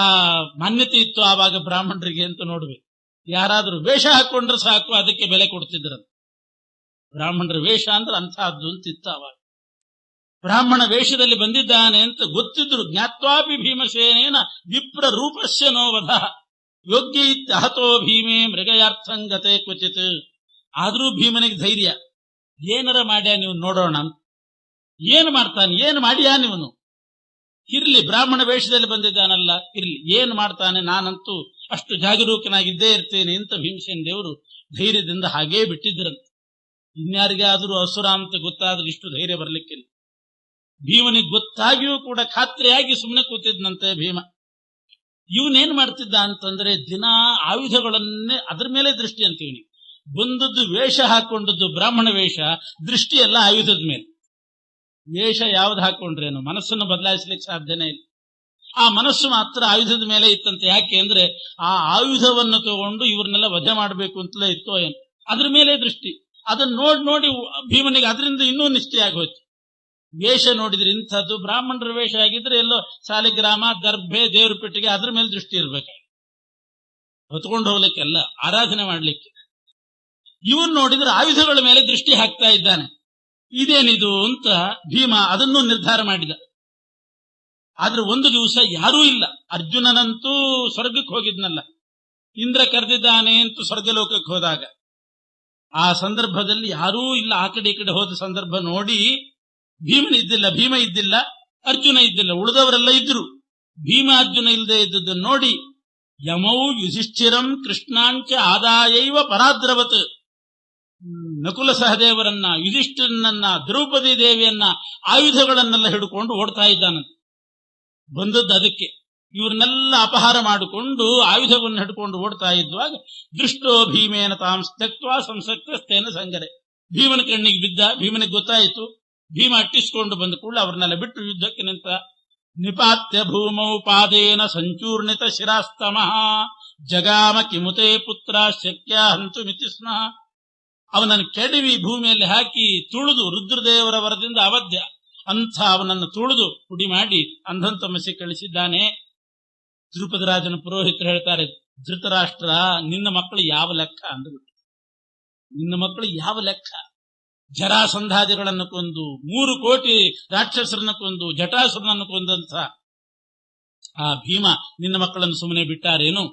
ಮಾನ್ಯತೆ ಇತ್ತು ಆವಾಗ ಬ್ರಾಹ್ಮಣರಿಗೆ ಅಂತ ನೋಡ್ಬೇಕು. ಯಾರಾದ್ರೂ ವೇಷ ಹಾಕೊಂಡ್ರೆ ಸಾಕು, ಅದಕ್ಕೆ ಬೆಲೆ ಕೊಡ್ತಿದ್ರಂತ. ಬ್ರಾಹ್ಮಣರ ವೇಷ ಅಂದ್ರೆ ಅಂಥದ್ದು ಅಂತಿತ್ತು ಆವಾಗ. ಬ್ರಾಹ್ಮಣ ವೇಷದಲ್ಲಿ ಬಂದಿದ್ದಾನೆ ಅಂತ ಗೊತ್ತಿದ್ರು. ಜ್ಞಾತ್ವಾಪಿ ಭೀಮಸೇನೇನ ವಿಪ್ರ ರೂಪಸ್ಯ ನೋವಧ ಯೋಗ್ಯ ಇತ್ಯಹತೋ ಭೀಮೇ ಮೃಗಯಾರ್ಥಂಗತೆ ಕ್ವಚಿತ್. ಆದ್ರೂ ಭೀಮನಿಗೆ ಧೈರ್ಯ, ಏನರ ಮಾಡ್ಯಾ ನೀವು ನೋಡೋಣ ಅಂತ. ಏನು ಮಾಡ್ತಾನೆ, ಏನು ಮಾಡ್ಯಾ ನೀವನು? ಇರ್ಲಿ, ಬ್ರಾಹ್ಮಣ ವೇಷದಲ್ಲಿ ಬಂದಿದ್ದಾನಲ್ಲ, ಇರ್ಲಿ, ಏನು ಮಾಡ್ತಾನೆ, ನಾನಂತೂ ಅಷ್ಟು ಜಾಗರೂಕನಾಗಿದ್ದೇ ಇರ್ತೇನೆ ಅಂತ ಭೀಮಸೇನ ದೇವರು ಧೈರ್ಯದಿಂದ ಹಾಗೇ ಬಿಟ್ಟಿದ್ರಂತೆ. ಇನ್ಯಾರಿಗಾದ್ರೂ ಅಸುರ ಅಂತ ಗೊತ್ತಾದ್ರೆ ಇಷ್ಟು ಧೈರ್ಯ ಬರ್ಲಿಕ್ಕಿಲ್ಲ. ಭೀಮನಿಗೆ ಗೊತ್ತಾಗಿಯೂ ಕೂಡ ಖಾತ್ರಿಯಾಗಿ ಸುಮ್ಮನೆ ಕೂತಿದ್ನಂತೆ ಭೀಮ. ಇವನೇನ್ ಮಾಡ್ತಿದ್ದ ಅಂತಂದ್ರೆ, ದಿನ ಆಯುಧಗಳನ್ನೇ ಅದ್ರ ಮೇಲೆ ದೃಷ್ಟಿ ಅಂತೀವಿ. ಬಂದದ್ದು ವೇಷ ಹಾಕೊಂಡದ್ದು ಬ್ರಾಹ್ಮಣ ವೇಷ, ದೃಷ್ಟಿ ಎಲ್ಲ ಆಯುಧದ ಮೇಲೆ. ವೇಷ ಯಾವ್ದು ಹಾಕೊಂಡ್ರೇನು, ಮನಸ್ಸನ್ನು ಬದಲಾಯಿಸ್ಲಿಕ್ಕೆ ಸಾಧ್ಯನೇ ಇಲ್ಲ. ಆ ಮನಸ್ಸು ಮಾತ್ರ ಆಯುಧದ ಮೇಲೆ ಇತ್ತಂತೆ. ಯಾಕೆ ಅಂದ್ರೆ ಆ ಆಯುಧವನ್ನು ತಗೊಂಡು ಇವ್ರನ್ನೆಲ್ಲ ವಧೆ ಮಾಡಬೇಕು ಅಂತಲೇ ಇತ್ತೋ ಏನು, ಅದ್ರ ಮೇಲೆ ದೃಷ್ಟಿ. ಅದನ್ನ ನೋಡಿ ಭೀಮನಿಗೆ ಅದರಿಂದ ಇನ್ನೂ ನಿಶ್ಚಯ ಆಗೋಯ್ತು. ವೇಷ ನೋಡಿದ್ರೆ ಇಂಥದ್ದು ಬ್ರಾಹ್ಮಣರ ವೇಷ ಆಗಿದ್ರೆ ಎಲ್ಲೋ ಸಾಲಿಗ್ರಾಮ, ದರ್ಭೆ, ದೇವ್ರ ಪೆಟ್ಟಿಗೆ ಅದ್ರ ಮೇಲೆ ದೃಷ್ಟಿ ಇರ್ಬೇಕು, ಹೊತ್ಕೊಂಡು ಹೋಗ್ಲಿಕ್ಕೆಲ್ಲ, ಆರಾಧನೆ ಮಾಡ್ಲಿಕ್ಕೆ. ಇವನ್ ನೋಡಿದ್ರೆ ಆಯುಧಗಳ ಮೇಲೆ ದೃಷ್ಟಿ ಹಾಕ್ತಾ ಇದ್ದಾನೆ. ಇದೇನಿದು ಅಂತ ಭೀಮ ಅದನ್ನು ನಿರ್ಧಾರ ಮಾಡಿದ. ಆದ್ರೆ ಒಂದು ದಿವಸ ಯಾರೂ ಇಲ್ಲ. ಅರ್ಜುನನಂತೂ ಸ್ವರ್ಗಕ್ಕೆ ಹೋಗಿದ್ನಲ್ಲ, ಇಂದ್ರ ಕರೆದಿದ್ದಾನೆ ಅಂತ ಸ್ವರ್ಗಲೋಕಕ್ಕೆ ಹೋದಾಗ ಆ ಸಂದರ್ಭದಲ್ಲಿ ಯಾರೂ ಇಲ್ಲ. ಆ ಕಡೆ ಈ ಕಡೆ ಹೋದ ಸಂದರ್ಭ ನೋಡಿ ಭೀಮ ಇದ್ದಿಲ್ಲ, ಅರ್ಜುನ ಇದ್ದಿಲ್ಲ, ಉಳಿದವರೆಲ್ಲ ಇದ್ರು. ಭೀಮ ಅರ್ಜುನ ಇಲ್ಲದೆ ಇದ್ದದ್ದನ್ನು ನೋಡಿ ಯಮೌ ಯುಧಿಷ್ಠಿರಂ ಕೃಷ್ಣಾಂಚ ಆದಾಯೈವ ಪರಾದ್ರವತ್. ನಕುಲ ಸಹದೇವರನ್ನ, ಯುಧಿಷ್ಠಿರನನ್ನ, ದ್ರೌಪದಿ ದೇವಿಯನ್ನ ಆಯುಧಗಳನ್ನೆಲ್ಲ ಹಿಡ್ಕೊಂಡು ಓಡ್ತಾ ಇದ್ದಾನಂತೆ. ಬಂದದ್ದು ಅದಕ್ಕೆ. ಇವ್ರನ್ನೆಲ್ಲ ಅಪಹಾರ ಮಾಡಿಕೊಂಡು ಆಯುಧವನ್ನು ಹಿಡ್ಕೊಂಡು ಓಡ್ತಾ ಇದ್ದಾಗ ದೃಷ್ಟೋ ಭೀಮೇನ ತಾಂ ತ್ಯಕ್ತ್ವಾ ಸಂಸಕ್ತಸ್ತೇನ ಸಂಗರೆ. ಭೀಮನ ಕಣ್ಣಿಗೆ ಬಿದ್ದ. ಭೀಮನಿಗೆ ಗೊತ್ತಾಯಿತು. ಭೀಮ ಅಟ್ಟಿಸಿಕೊಂಡು ಬಂದ ಕೂಡಲೇ ಅವ್ರನ್ನೆಲ್ಲ ಬಿಟ್ಟು ಯುದ್ಧಕ್ಕೆ ನಿಂತ. ನಿಪಾತ್ಯ ಭೂಮೌ ಪಾದೇನ ಸಂಚೂರ್ಣಿತ ಶಿರಾಸ್ತಮಃ ಜಗಾಮ ಕಿಮುತೆ ಪುತ್ರ ಶಕ್ಯ ಹಂತು ಮಿತಿ ಸ್ಮಃ. ಅವನನ್ನು ಕೆಡವಿ ಭೂಮಿಯಲ್ಲಿ ಹಾಕಿ ತುಳಿದು, ರುದ್ರದೇವರ ವರದಿಂದ ಅವಧ್ಯ ಅಂಥ ಅವನನ್ನು ತುಳಿದು ಪುಡಿ ಮಾಡಿ ಅಂಧಂತಮಸಿ ಕಳಿಸಿದ್ದಾನೆ. ದ್ರುಪದರಾಜನ ಪುರೋಹಿತರು ಹೇಳ್ತಾರೆ, ಧೃತರಾಷ್ಟ್ರ, ನಿನ್ನ ಮಕ್ಕಳು ಯಾವ ಲೆಕ್ಕ ಅಂದ್ಬಿಟ್ಟು. ನಿನ್ನ ಮಕ್ಕಳು ಯಾವ ಲೆಕ್ಕ? ಜರಾಸಂಧಾದಿಗಳನ್ನು ಕೊಂದು 3 ಕೋಟಿ ರಾಕ್ಷಸರನ್ನ ಕೊಂದು ಜಟಾಸುರನನ್ನು ಕೊಂದಂಥ ಆ ಭೀಮ ನಿನ್ನ ಮಕ್ಕಳನ್ನು ಸುಮ್ಮನೆ ಬಿಟ್ಟಾರೇನು?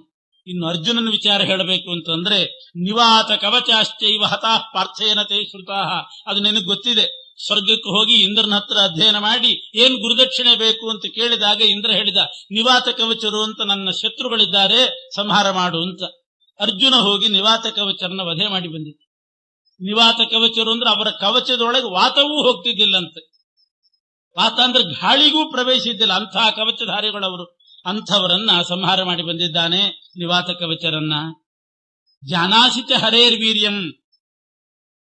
ಇನ್ನು ಅರ್ಜುನನ ವಿಚಾರ ಹೇಳಬೇಕು ಅಂತಂದ್ರೆ ನಿವಾತ ಕವಚಾಶ್ಚೈವ ಹತಾಃ ಪಾರ್ಥೇನತೆ ಶ್ರುತಾಃ. ಅದು ನಿನಗೆ ಗೊತ್ತಿದೆ. ಸ್ವರ್ಗಕ್ಕೆ ಹೋಗಿ ಇಂದ್ರನ ಹತ್ರ ಅಧ್ಯಯನ ಮಾಡಿ ಏನ್ ಗುರುದಕ್ಷಿಣೆ ಬೇಕು ಅಂತ ಕೇಳಿದಾಗ ಇಂದ್ರ ಹೇಳಿದ, ನಿವಾತ ಕವಚರು ಅಂತ ನನ್ನ ಶತ್ರುಗಳಿದ್ದಾರೆ, ಸಂಹಾರ ಮಾಡು ಅಂತ. ಅರ್ಜುನ ಹೋಗಿ ನಿವಾತ ಕವಚರನ್ನ ವಧೆ ಮಾಡಿ ಬಂದಿದ್ದ. ನಿವಾತ ಕವಚರು ಅಂದ್ರೆ ಅವರ ಕವಚದೊಳಗೆ ವಾತವೂ ಹೋಗ್ತಿದ್ದಿಲ್ಲಂತೆ. ವಾತ ಅಂದ್ರೆ ಗಾಳಿಗೂ ಪ್ರವೇಶಿದ್ದಿಲ್ಲ, ಅಂತಹ ಕವಚಧಾರಿಗಳವರು. ಅಂಥವರನ್ನ ಸಂಹಾರ ಮಾಡಿ ಬಂದಿದ್ದಾನೆ ನಿವಾತ ಕವಚರನ್ನ. ಜಾನಾಸಿತ ಹರೇರ್ ವೀರ್ಯಂ,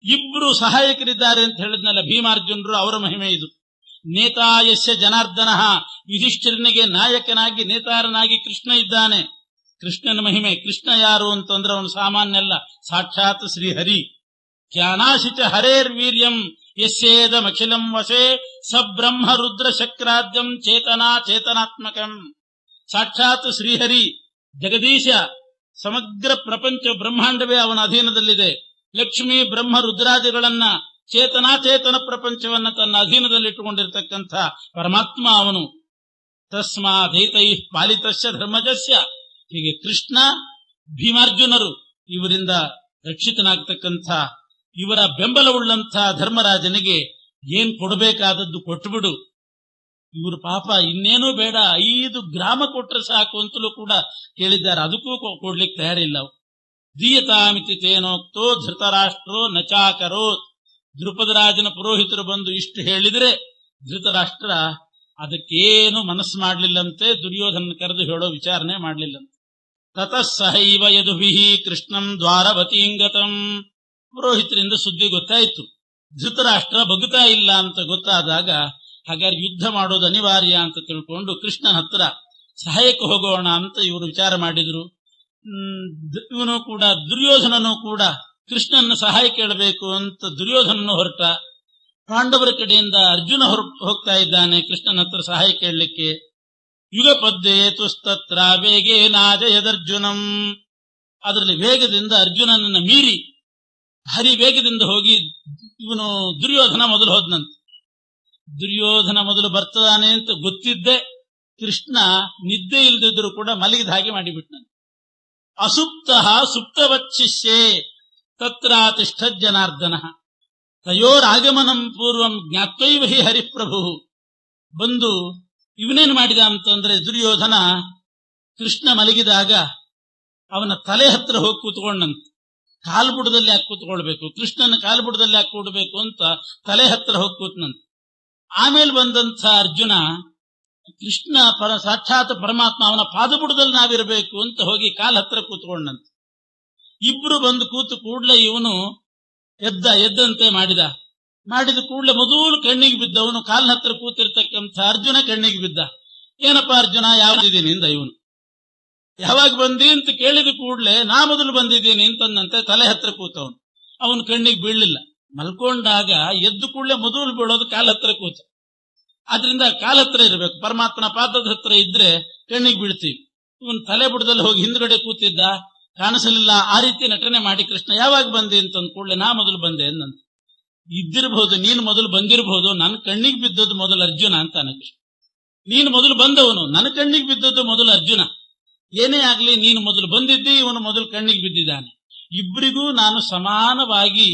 ಇಬ್ರು ಸಹಾಯಕರಿದ್ದಾರೆ ಅಂತ ಹೇಳಿದ್ನಲ್ಲ ಭೀಮಾರ್ಜುನರು, ಅವರ ಮಹಿಮೆ ಇದು. ನೇತಾಯಸ್ಯ ಜನಾರ್ದನ, ಯುಧಿಷ್ಠಿರನಿಗೆ ನಾಯಕನಾಗಿ ನೇತಾರನಾಗಿ ಕೃಷ್ಣ ಇದ್ದಾನೆ. ಕೃಷ್ಣನ ಮಹಿಮೆ. ಕೃಷ್ಣ ಯಾರು ಅಂತಂದ್ರೆ ಅವನು ಸಾಮಾನ್ಯ ಅಲ್ಲ, ಸಾಕ್ಷಾತ್ ಶ್ರೀಹರಿ. ಜ್ಞಾನಾಶಿಚ ಹರೇರ್ ವೀರ್ಯಂ ಯಸ್ಯೇದಮಖಿಲಂ ವಸೇ ಸಬ್ರಹ್ಮ ರುದ್ರ ಶಕ್ರಾದ್ಯಂ ಚೇತನಾ ಚೇತನಾತ್ಮಕಂ. ಸಾಕ್ಷಾತ್ ಶ್ರೀಹರಿ ಜಗದೀಶ. ಸಮಗ್ರ ಪ್ರಪಂಚ ಬ್ರಹ್ಮಾಂಡವೇ ಅವನ ಅಧೀನದಲ್ಲಿದೆ. ಲಕ್ಷ್ಮೀ ಬ್ರಹ್ಮ ರುದ್ರಾದಿಗಳನ್ನ, ಚೇತನ ಪ್ರಪಂಚವನ್ನ ತನ್ನ ಅಧೀನದಲ್ಲಿಟ್ಟುಕೊಂಡಿರ್ತಕ್ಕಂಥ ಪರಮಾತ್ಮ ಅವನು. ತಸ್ಮಾದೈತೈ ಪಾಲಿತಸ್ಯ ಧರ್ಮಜಸ್ಯ. ಹೀಗೆ ಕೃಷ್ಣ ಭೀಮಾರ್ಜುನರು ಇವರಿಂದ ರಕ್ಷಿತನಾಗ್ತಕ್ಕಂಥ, ಇವರ ಬೆಂಬಲವುಳ್ಳಂಥ ಧರ್ಮರಾಜನಿಗೆ ಏನ್ ಕೊಡಬೇಕಾದದ್ದು ಕೊಟ್ಟುಬಿಡು. ಇವರು ಪಾಪ ಇನ್ನೇನೂ ಬೇಡ, 5 ಗ್ರಾಮ ಕೊಟ್ರೆ ಸಾಕು ಅಂತಲೂ ಕೂಡ ಕೇಳಿದ್ದಾರೆ. ಅದಕ್ಕೂ ಕೊಡ್ಲಿಕ್ಕೆ ತಯಾರಿಲ್ಲ. ದೀಯತಾಮಿತಿ ತೇನೋಕ್ತೋ ಧೃತರಾಷ್ಟ್ರೋ ನಚಾಕರೋತ್. ದ್ರುಪದರಾಜನ ಪುರೋಹಿತರು ಬಂದು ಇಷ್ಟು ಹೇಳಿದ್ರೆ ಧೃತರಾಷ್ಟ್ರ ಅದಕ್ಕೇನು ಮನಸ್ಸು ಮಾಡಲಿಲ್ಲಂತೆ. ದುರ್ಯೋಧನ ಕರೆದು ಹೇಳೋ ವಿಚಾರಣೆ ಮಾಡಲಿಲ್ಲಂತೆ. ತತಃ ಸಹೈವ ಯದುಭಿಃ ಕೃಷ್ಣಂ ದ್ವಾರವತೀಂಗತಂ. ಪುರೋಹಿತರಿಂದ ಸುದ್ದಿ ಗೊತ್ತಾಯಿತು. ಧೃತರಾಷ್ಟ್ರ ಬಗುತ್ತಾ ಇಲ್ಲ ಅಂತ ಗೊತ್ತಾದಾಗ ಹಾಗಾದ್ರೆ ಯುದ್ಧ ಮಾಡೋದು ಅನಿವಾರ್ಯ ಅಂತ ತಿಳ್ಕೊಂಡು ಕೃಷ್ಣನ ಹತ್ರ ಸಹಾಯಕ್ಕೆ ಹೋಗೋಣ ಅಂತ ಇವರು ವಿಚಾರ ಮಾಡಿದ್ರು. ಇವನು ಕೂಡ ದುರ್ಯೋಧನನು ಕೂಡ ಕೃಷ್ಣನ ಸಹಾಯ ಕೇಳಬೇಕು ಅಂತ ದುರ್ಯೋಧನನು ಹೊರಟ. ಪಾಂಡವರ ಕಡೆಯಿಂದ ಅರ್ಜುನ ಹೋಗ್ತಾ ಇದ್ದಾನೆ ಕೃಷ್ಣನ ಹತ್ರ ಸಹಾಯ ಕೇಳಲಿಕ್ಕೆ. ಯುಗಪದ್ದೇತುಸ್ತತ್ರ ವೇಗೇನಾಜಯದರ್ಜುನಂ. ಅದರಲ್ಲಿ ವೇಗದಿಂದ ಅರ್ಜುನನನ್ನ ಮೀರಿ ಭಾರಿ ವೇಗದಿಂದ ಹೋಗಿ ಇವನು ದುರ್ಯೋಧನ ಮೊದಲು ಹೋದ್ನಂತೆ. ದುರ್ಯೋಧನ ಮೊದಲು ಬರ್ತಾನೆ ಅಂತ ಗೊತ್ತಿದ್ದೆ ಕೃಷ್ಣ ನಿದ್ದೆ ಇಲ್ದಿದ್ರು ಕೂಡ ಮಲಗಿದ ಹಾಗೆ ಮಾಡಿಬಿಟ್ನಂತೆ. ಅಸುಪ್ತ ಸುಪ್ತವಚ್ಚಿಷ್ಯೆ ತತ್ರಾತಿಷ್ಠ ಜನಾರ್ದನ ತಯೋರಾಗಮನಂ ಪೂರ್ವಂ ಜ್ಞಾತ್ವೈವ ಹಿ ಹರಿಪ್ರಭು. ಬಂದು ಇವನೇನು ಮಾಡಿದ ಅಂತಂದ್ರೆ ದುರ್ಯೋಧನ ಕೃಷ್ಣ ಮಲಗಿದಾಗ ಅವನ ತಲೆ ಹತ್ರ ಹೋಗಿ ಕೂತ್ಕೊಂಡಂತೆ. ಕಾಲ್ಬುಡದಲ್ಲಿ ಯಾಕೆ ಕೂತ್ಕೊಳ್ಬೇಕು, ಕೃಷ್ಣನ ಕಾಲ್ಬುಡದಲ್ಲಿ ಯಾಕೆ ಕೂಡಬೇಕು ಅಂತ ತಲೆ ಹತ್ರ ಹೋಗಿ ಕೂತ್ನಂತೆ. ಆಮೇಲೆ ಬಂದಂಥ ಅರ್ಜುನ ಕೃಷ್ಣ ಸಾಕ್ಷಾತ್ ಪರಮಾತ್ಮ ಅವನ ಪಾದಬುಡದಲ್ಲಿ ನಾವಿರಬೇಕು ಅಂತ ಹೋಗಿ ಕಾಲ್ ಹತ್ರ ಕೂತ್ಕೊಂಡಂತೆ. ಇಬ್ರು ಬಂದು ಕೂತು ಕೂಡ್ಲೆ ಇವನು ಎದ್ದಂತೆ ಮಾಡಿದ ಕೂಡ್ಲೆ ಮೊದಲು ಕಣ್ಣಿಗೆ ಬಿದ್ದವನು ಕಾಲಿನ ಹತ್ರ ಕೂತಿರ್ತಕ್ಕಂಥ ಅರ್ಜುನ ಕಣ್ಣಿಗೆ ಬಿದ್ದ. ಏನಪ್ಪಾ ಅರ್ಜುನ ಯಾವ್ದಿದ್ದೀನಿ ಇಂದ ಇವನು. ಯಾವಾಗ ಬಂದಿ ಅಂತ ಕೇಳಿದ ಕೂಡ್ಲೆ ನಾ ಮೊದಲು ಬಂದಿದ್ದೀನಿ ಅಂತಂದಂತೆ ತಲೆ ಹತ್ರ ಕೂತವನು. ಅವನು ಕಣ್ಣಿಗೆ ಬೀಳಲಿಲ್ಲ. ಮಲ್ಕೊಂಡಾಗ ಎದ್ದು ಕೂಡಲೇ ಮೊದಲು ಬೀಳೋದು ಕಾಲ ಹತ್ರ ಕೂತ. ಆದ್ರಿಂದ ಕಾಲ ಹತ್ರ ಇರಬೇಕು. ಪರಮಾತ್ಮನ ಪಾದದ ಹತ್ರ ಇದ್ರೆ ಕಣ್ಣಿಗೆ ಬೀಳ್ತೀವಿ. ಇವನು ತಲೆ ಬುಡದಲ್ಲಿ ಹೋಗಿ ಹಿಂದ್ಗಡೆ ಕೂತಿದ್ದ, ಕಾಣಿಸಲಿಲ್ಲ. ಆ ರೀತಿ ನಟನೆ ಮಾಡಿ ಕೃಷ್ಣ ಯಾವಾಗ ಬಂದೆ ಅಂತಂದ ಕೂಡಲೇ ನಾ ಮೊದಲು ಬಂದೆ ಅಂದಂತ. ಇದ್ದಿರಬಹುದು, ನೀನು ಮೊದಲು ಬಂದಿರಬಹುದು, ನನ್ನ ಕಣ್ಣಿಗೆ ಬಿದ್ದದ್ದು ಮೊದಲು ಅರ್ಜುನ ಅಂತಾನೆ ಕೃಷ್ಣ. ನೀನು ಮೊದಲು ಬಂದವನು, ನನ್ನ ಕಣ್ಣಿಗೆ ಬಿದ್ದದ್ದು ಮೊದಲು ಅರ್ಜುನ. ಏನೇ ಆಗ್ಲಿ ನೀನು ಮೊದಲು ಬಂದಿದ್ದಿ, ಇವನು ಮೊದಲು ಕಣ್ಣಿಗೆ ಬಿದ್ದಿದ್ದಾನೆ. ಇಬ್ಬರಿಗೂ ನಾನು ಸಮಾನವಾಗಿ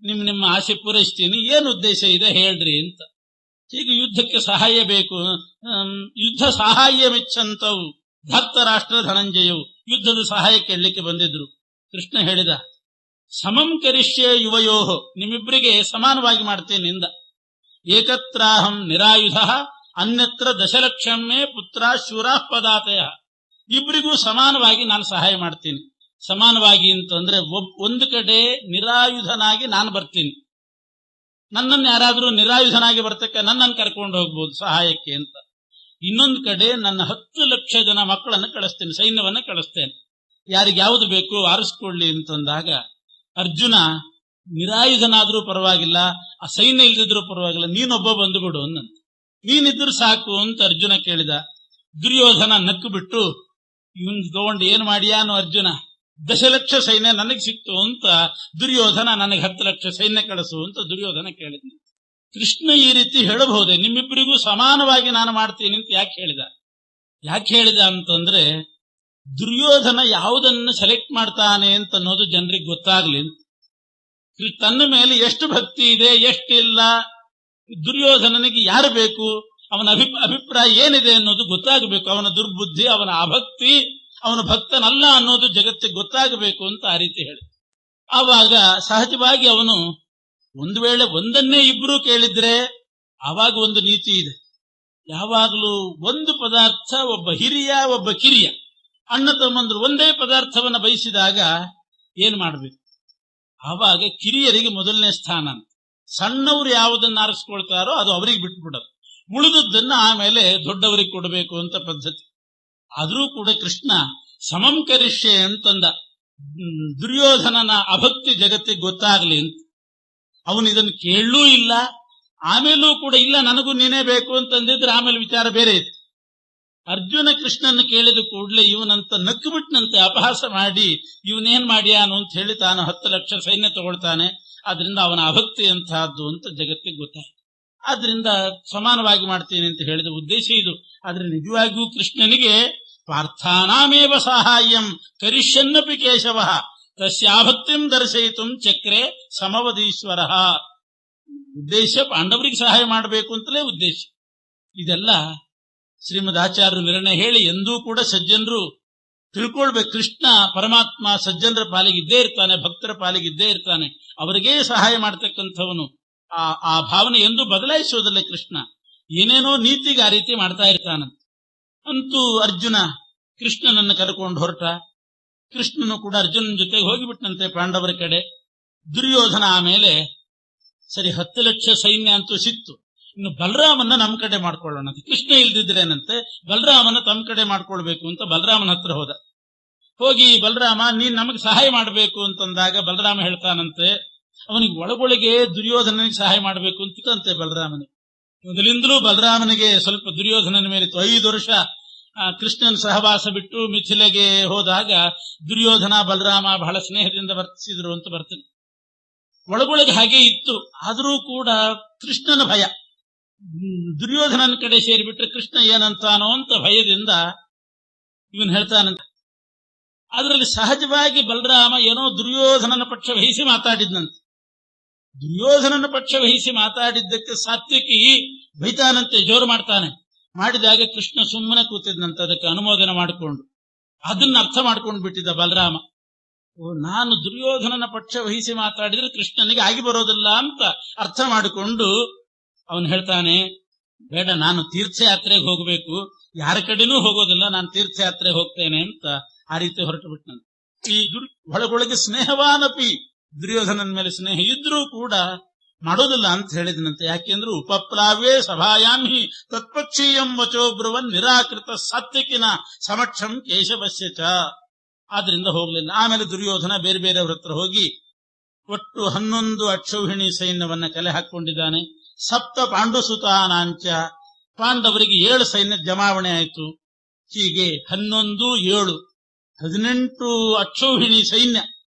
ನಿಮ್ಮ ಆಸೆ ಪೂರೈಸ್ತೀನಿ. ಏನು ಉದ್ದೇಶ ಇದೆ ಹೇಳ್ರಿ ಅಂತ. ಹೀಗೆ ಯುದ್ಧಕ್ಕೆ ಸಹಾಯ ಬೇಕು. ಯುದ್ಧ ಸಹಾಯ ಮೆಚ್ಚಂತವು ಧರ್ತರಾಷ್ಟ್ರ ಧನಂಜಯವು ಯುದ್ಧದ ಸಹಾಯ ಕೇಳಲಿಕ್ಕೆ ಬಂದಿದ್ರು. ಕೃಷ್ಣ ಹೇಳಿದ, ಸಮಂ ಕರಿಷ್ಯೆ ಯುವಯೋಹೋ, ನಿಮ್ಮಿಬ್ಬರಿಗೆ ಸಮಾನವಾಗಿ ಮಾಡ್ತೇನೆ ಇಂದ. ಏಕತ್ರಾಹಂ ನಿರಾಯುಧ ಅನ್ಯತ್ರ ದಶಲಕ್ಷಮ್ಮೆ ಪುತ್ರ ಶೂರಾ ಪದಾತಯ. ಇಬ್ಬರಿಗೂ ಸಮಾನವಾಗಿ ನಾನು ಸಹಾಯ ಮಾಡ್ತೀನಿ. ಸಮಾನವಾಗಿ ಅಂತಂದ್ರೆ ಒಂದು ಕಡೆ ನಿರಾಯುಧನಾಗಿ ನಾನು ಬರ್ತೀನಿ, ನನ್ನನ್ನು ಯಾರಾದ್ರೂ ನಿರಾಯುಧನಾಗಿ ಬರ್ತಕ್ಕ ನನ್ನನ್ನು ಕರ್ಕೊಂಡು ಹೋಗ್ಬೋದು ಸಹಾಯಕ್ಕೆ ಅಂತ. ಇನ್ನೊಂದು ಕಡೆ ನನ್ನ 10 ಲಕ್ಷ ಜನ ಮಕ್ಕಳನ್ನು ಕಳಿಸ್ತೇನೆ, ಸೈನ್ಯವನ್ನ ಕಳಿಸ್ತೇನೆ, ಯಾರಿಗೆ ಯಾವುದು ಬೇಕು ಆರಿಸ್ಕೊಳ್ಳಿ ಅಂತಂದಾಗ ಅರ್ಜುನ ನಿರಾಯುಧನಾದ್ರೂ ಪರವಾಗಿಲ್ಲ, ಆ ಸೈನ್ಯ ಇಲ್ದಿದ್ರೂ ಪರವಾಗಿಲ್ಲ, ನೀನೊಬ್ಬ ಬಂದುಬಿಡು ಅನ್ನಂತ. ನೀನಿದ್ರು ಸಾಕು ಅಂತ ಅರ್ಜುನ ಕೇಳಿದ. ದುರ್ಯೋಧನ ನಕ್ಕು ಬಿಟ್ಟು, ಇವನ್ ತಗೊಂಡು ಏನ್ ಮಾಡಿಯಾನು ಅರ್ಜುನ, 10 ಲಕ್ಷ ಸೈನ್ಯ ನನಗೆ ಸಿಕ್ತು ಅಂತ ದುರ್ಯೋಧನ ನನಗೆ 10 ಲಕ್ಷ ಸೈನ್ಯ ಕಳಿಸು ಅಂತ ದುರ್ಯೋಧನ ಕೇಳಿದ. ಕೃಷ್ಣ ಈ ರೀತಿ ಹೇಳಬಹುದೇ, ನಿಮ್ಮಿಬ್ಬರಿಗೂ ಸಮಾನವಾಗಿ ನಾನು ಮಾಡ್ತೀನಿ ಅಂತ ಯಾಕೆ ಹೇಳಿದ ಅಂತಂದ್ರೆ ದುರ್ಯೋಧನ ಯಾವುದನ್ನು ಸೆಲೆಕ್ಟ್ ಮಾಡ್ತಾನೆ ಅಂತ ಅನ್ನೋದು ಜನರಿಗೆ ಗೊತ್ತಾಗ್ಲಿ ಅಂತ. ತನ್ನ ಮೇಲೆ ಎಷ್ಟು ಭಕ್ತಿ ಇದೆ, ಎಷ್ಟಿಲ್ಲ, ದುರ್ಯೋಧನನಿಗೆ ಯಾರು ಬೇಕು, ಅವನ ಅಭಿಪ್ರಾಯ ಏನಿದೆ ಅನ್ನೋದು ಗೊತ್ತಾಗಬೇಕು. ಅವನ ದುರ್ಬುದ್ಧಿ, ಅವನ ಅಭಕ್ತಿ, ಅವನ ಭಕ್ತನಲ್ಲ ಅನ್ನೋದು ಜಗತ್ತಿಗೆ ಗೊತ್ತಾಗಬೇಕು ಅಂತ ಆ ರೀತಿ ಹೇಳಿ. ಆವಾಗ ಸಹಜವಾಗಿ ಅವನು ಒಂದು ವೇಳೆ ಒಂದನ್ನೇ ಇಬ್ರು ಕೇಳಿದ್ರೆ ಆವಾಗ ಒಂದು ನೀತಿ ಇದೆ. ಯಾವಾಗಲೂ ಒಂದು ಪದಾರ್ಥ, ಒಬ್ಬ ಹಿರಿಯ ಒಬ್ಬ ಕಿರಿಯ ಅಣ್ಣ ತಮ್ಮಂದ್ರು ಒಂದೇ ಪದಾರ್ಥವನ್ನ ಬಯಸಿದಾಗ ಏನ್ ಮಾಡ್ಬೇಕು? ಆವಾಗ ಕಿರಿಯರಿಗೆ ಮೊದಲನೇ ಸ್ಥಾನ, ಸಣ್ಣವರು ಯಾವುದನ್ನ ಆರಿಸ್ಕೊಳ್ತಾರೋ ಅದು ಅವರಿಗೆ ಬಿಟ್ಬಿಡೋದು, ಉಳಿದದ್ದನ್ನ ಆಮೇಲೆ ದೊಡ್ಡವರಿಗೆ ಕೊಡಬೇಕು ಅಂತ ಪದ್ಧತಿ. ಆದ್ರೂ ಕೂಡ ಕೃಷ್ಣ ಸಮಂ ಕರಿಷ್ಯೆ ಅಂತಂದ. ದುರ್ಯೋಧನನ ಅಭಕ್ತಿ ಜಗತ್ತಿಗೆ ಗೊತ್ತಾಗ್ಲಿ ಅಂತ. ಅವನು ಇದನ್ನು ಕೇಳಲೂ ಇಲ್ಲ, ಆಮೇಲೂ ಕೂಡ ಇಲ್ಲ ನನಗೂ ನೀನೇ ಬೇಕು ಅಂತಂದಿದ್ರೆ ಆಮೇಲೆ ವಿಚಾರ ಬೇರೆ ಇತ್ತು. ಅರ್ಜುನ ಕೃಷ್ಣನ್ನು ಕೇಳಿದ ಕೂಡಲೇ ಇವನಂತ ನಕ್ಕುಬಿಟ್ನಂತೆ ಅಪಹಾಸ ಮಾಡಿ, ಇವನೇನ್ ಮಾಡ್ಯಾನು ಅಂತ ಹೇಳಿ ತಾನು 10 ಲಕ್ಷ ಸೈನ್ಯ ತಗೊಳ್ತಾನೆ. ಆದ್ರಿಂದ ಅವನ ಅಭಕ್ತಿ ಅಂತಹದ್ದು ಅಂತ ಜಗತ್ತಿಗೆ ಗೊತ್ತಾಯ್ತು. ಆದ್ರಿಂದ ಸಮಾನವಾಗಿ ಮಾಡ್ತೀನಿ ಅಂತ ಹೇಳಿದ ಉದ್ದೇಶ ಇದು. ಆದ್ರೆ ನಿಜವಾಗಿಯೂ ಕೃಷ್ಣನಿಗೆ ಪಾರ್ಥಾನಾಮೇವ ಸಹಾಯಂ ಕರಿಷ್ಯನ್ನಪಿ ಕೇಶವ ತಸ್ಯಾಭಕ್ತಿಂ ದರ್ಶಯಿತು ಚಕ್ರೆ ಸಮವದೀಶ್ವರ. ಉದ್ದೇಶ ಪಾಂಡವರಿಗೆ ಸಹಾಯ ಮಾಡಬೇಕು ಅಂತಲೇ ಉದ್ದೇಶ. ಇದೆಲ್ಲ ಶ್ರೀಮದ್ ಆಚಾರ್ಯರು ನಿರ್ಣಯ ಹೇಳಿ ಎಂದೂ ಕೂಡ ಸಜ್ಜನರು ತಿಳ್ಕೊಳ್ಬೇಕು. ಕೃಷ್ಣ ಪರಮಾತ್ಮ ಸಜ್ಜನರ ಪಾಲಿಗೆ ಇದ್ದೇ ಇರ್ತಾನೆ, ಭಕ್ತರ ಪಾಲಿಗೆ ಇದ್ದೇ ಇರ್ತಾನೆ, ಅವರಿಗೇ ಸಹಾಯ ಮಾಡ್ತಕ್ಕಂಥವನು. ಆ ಭಾವನೆ ಎಂದೂ ಬದಲಾಯಿಸೋದಿಲ್ಲ ಕೃಷ್ಣ. ಏನೇನೋ ನೀತಿಗೆ ಆ ರೀತಿ ಮಾಡ್ತಾ ಇರ್ತಾನಂತ. ಅಂತೂ ಅರ್ಜುನ ಕೃಷ್ಣನನ್ನು ಕರ್ಕೊಂಡು ಹೊರಟ. ಕೃಷ್ಣನು ಕೂಡ ಅರ್ಜುನನ ಜೊತೆಗೆ ಹೋಗಿಬಿಟ್ಟಂತೆ ಪಾಂಡವರ ಕಡೆ. ದುರ್ಯೋಧನ ಆಮೇಲೆ ಸರಿ 10 ಲಕ್ಷ ಸೈನ್ಯ ಅಂತೂ ಸಿಕ್ತು, ಇನ್ನು ಬಲರಾಮನ್ನ ನಮ್ಮ ಕಡೆ ಮಾಡ್ಕೊಳ್ಳೋಣ. ಕೃಷ್ಣ ಇಲ್ದಿದ್ರೇನಂತೆ ಬಲರಾಮನ ತಮ್ಮ ಕಡೆ ಮಾಡ್ಕೊಳ್ಬೇಕು ಅಂತ ಬಲರಾಮನ ಹತ್ರ ಹೋದ. ಹೋಗಿ ಬಲರಾಮ ನೀನ್ ನಮಗೆ ಸಹಾಯ ಮಾಡಬೇಕು ಅಂತಂದಾಗ ಬಲರಾಮ ಹೇಳ್ತಾನಂತೆ, ಅವನಿಗೆ ಒಳಗೊಳಗೆ ದುರ್ಯೋಧನನಿಗೆ ಸಹಾಯ ಮಾಡಬೇಕು ಅಂತಿತ್ತಂತೆ ಬಲರಾಮನಿಗೆ. ಮೊದಲಿಂದಲೂ ಬಲರಾಮನಿಗೆ ಸ್ವಲ್ಪ ದುರ್ಯೋಧನನ ಮೇಲಿತ್ತು. 5 ವರ್ಷ ಕೃಷ್ಣನ ಸಹವಾಸ ಬಿಟ್ಟು ಮಿಥಿಲೆಗೆ ಹೋದಾಗ ದುರ್ಯೋಧನ ಬಲರಾಮ ಬಹಳ ಸ್ನೇಹದಿಂದ ವರ್ತಿಸಿದ್ರು ಅಂತ ಬರ್ತದೆ. ಒಳಗೊಳಗೆ ಹಾಗೆ ಇತ್ತು. ಆದರೂ ಕೂಡ ಕೃಷ್ಣನ ಭಯ, ದುರ್ಯೋಧನನ ಕಡೆ ಸೇರಿಬಿಟ್ರೆ ಕೃಷ್ಣ ಏನಂತಾನೋ ಅಂತ ಭಯದಿಂದ ಇವನ್ ಹೇಳ್ತಾನಂತ. ಅದರಲ್ಲಿ ಸಹಜವಾಗಿ ಬಲರಾಮ ಏನೋ ದುರ್ಯೋಧನನ ಪಕ್ಷ ವಹಿಸಿ ಮಾತಾಡಿದ್ನಂತೆ. ದುರ್ಯೋಧನನ ಪಕ್ಷ ವಹಿಸಿ ಮಾತಾಡಿದ್ದಕ್ಕೆ ಸಾತ್ವಿಕಿ ಬೈತಾನಂತೆ, ಜೋರು ಮಾಡ್ತಾನೆ. ಮಾಡಿದಾಗ ಕೃಷ್ಣ ಸುಮ್ಮನೆ ಕೂತಿದ್ನಂತೆ, ಅದಕ್ಕೆ ಅನುಮೋದನೆ ಮಾಡಿಕೊಂಡು. ಅದನ್ನ ಅರ್ಥ ಮಾಡ್ಕೊಂಡು ಬಿಟ್ಟಿದ್ದ ಬಲರಾಮ. ನಾನು ದುರ್ಯೋಧನನ ಪಕ್ಷ ವಹಿಸಿ ಮಾತಾಡಿದ್ರೆ ಕೃಷ್ಣನಿಗೆ ಆಗಿ ಬರೋದಿಲ್ಲ ಅಂತ ಅರ್ಥ ಮಾಡಿಕೊಂಡು ಅವನು ಹೇಳ್ತಾನೆ, ಬೇಡ ನಾನು ತೀರ್ಥಯಾತ್ರೆಗೆ ಹೋಗಬೇಕು, ಯಾರ ಕಡೆನೂ ಹೋಗೋದಿಲ್ಲ, ನಾನು ತೀರ್ಥಯಾತ್ರೆಗೆ ಹೋಗ್ತೇನೆ ಅಂತ ಆ ರೀತಿ ಹೊರಟು ಬಿಟ್ಟನಂತೆ. ಈ ಒಳಗೊಳಗೆ ಸ್ನೇಹವಾನಪಿ, ದುರ್ಯೋಧನನ ಮೇಲೆ ಸ್ನೇಹ ಇದ್ರೂ ಕೂಡ ಮಾಡೋದಿಲ್ಲ ಅಂತ ಹೇಳಿದನಂತೆ. ಯಾಕೆಂದ್ರೆ ಉಪಪ್ಲಾವೇ ಸಭಾಯಾಮಿ ತತ್ಪಕ್ಷೀಯಂ ವಚೋ ಬ್ರುವನ್ ನಿರಾಕೃತ ಸಾತ್ವಿಕಿನ ಸಮಕ್ಷಂ ಕೇಶವಸ್ಯ ಚ. ಆದ್ರಿಂದ ಹೋಗ್ಲಿಲ್ಲ. ಆಮೇಲೆ ದುರ್ಯೋಧನ ಬೇರೆ ಬೇರೆಯವ್ರ ಹತ್ರ ಹೋಗಿ ಒಟ್ಟು 11 ಅಕ್ಷೌಹಿಣಿ ಸೈನ್ಯವನ್ನ ಕಲೆ ಹಾಕೊಂಡಿದ್ದಾನೆ. ಸಪ್ತ ಪಾಂಡುಸುತಾನಾಂಚ, ಪಾಂಡವರಿಗೆ 7 ಸೈನ್ಯ ಜಮಾವಣೆ ಆಯಿತು. ಹೀಗೆ 11, 7, 18 ಅಕ್ಷೌಹಿಣಿ ಸೈನ್ಯ.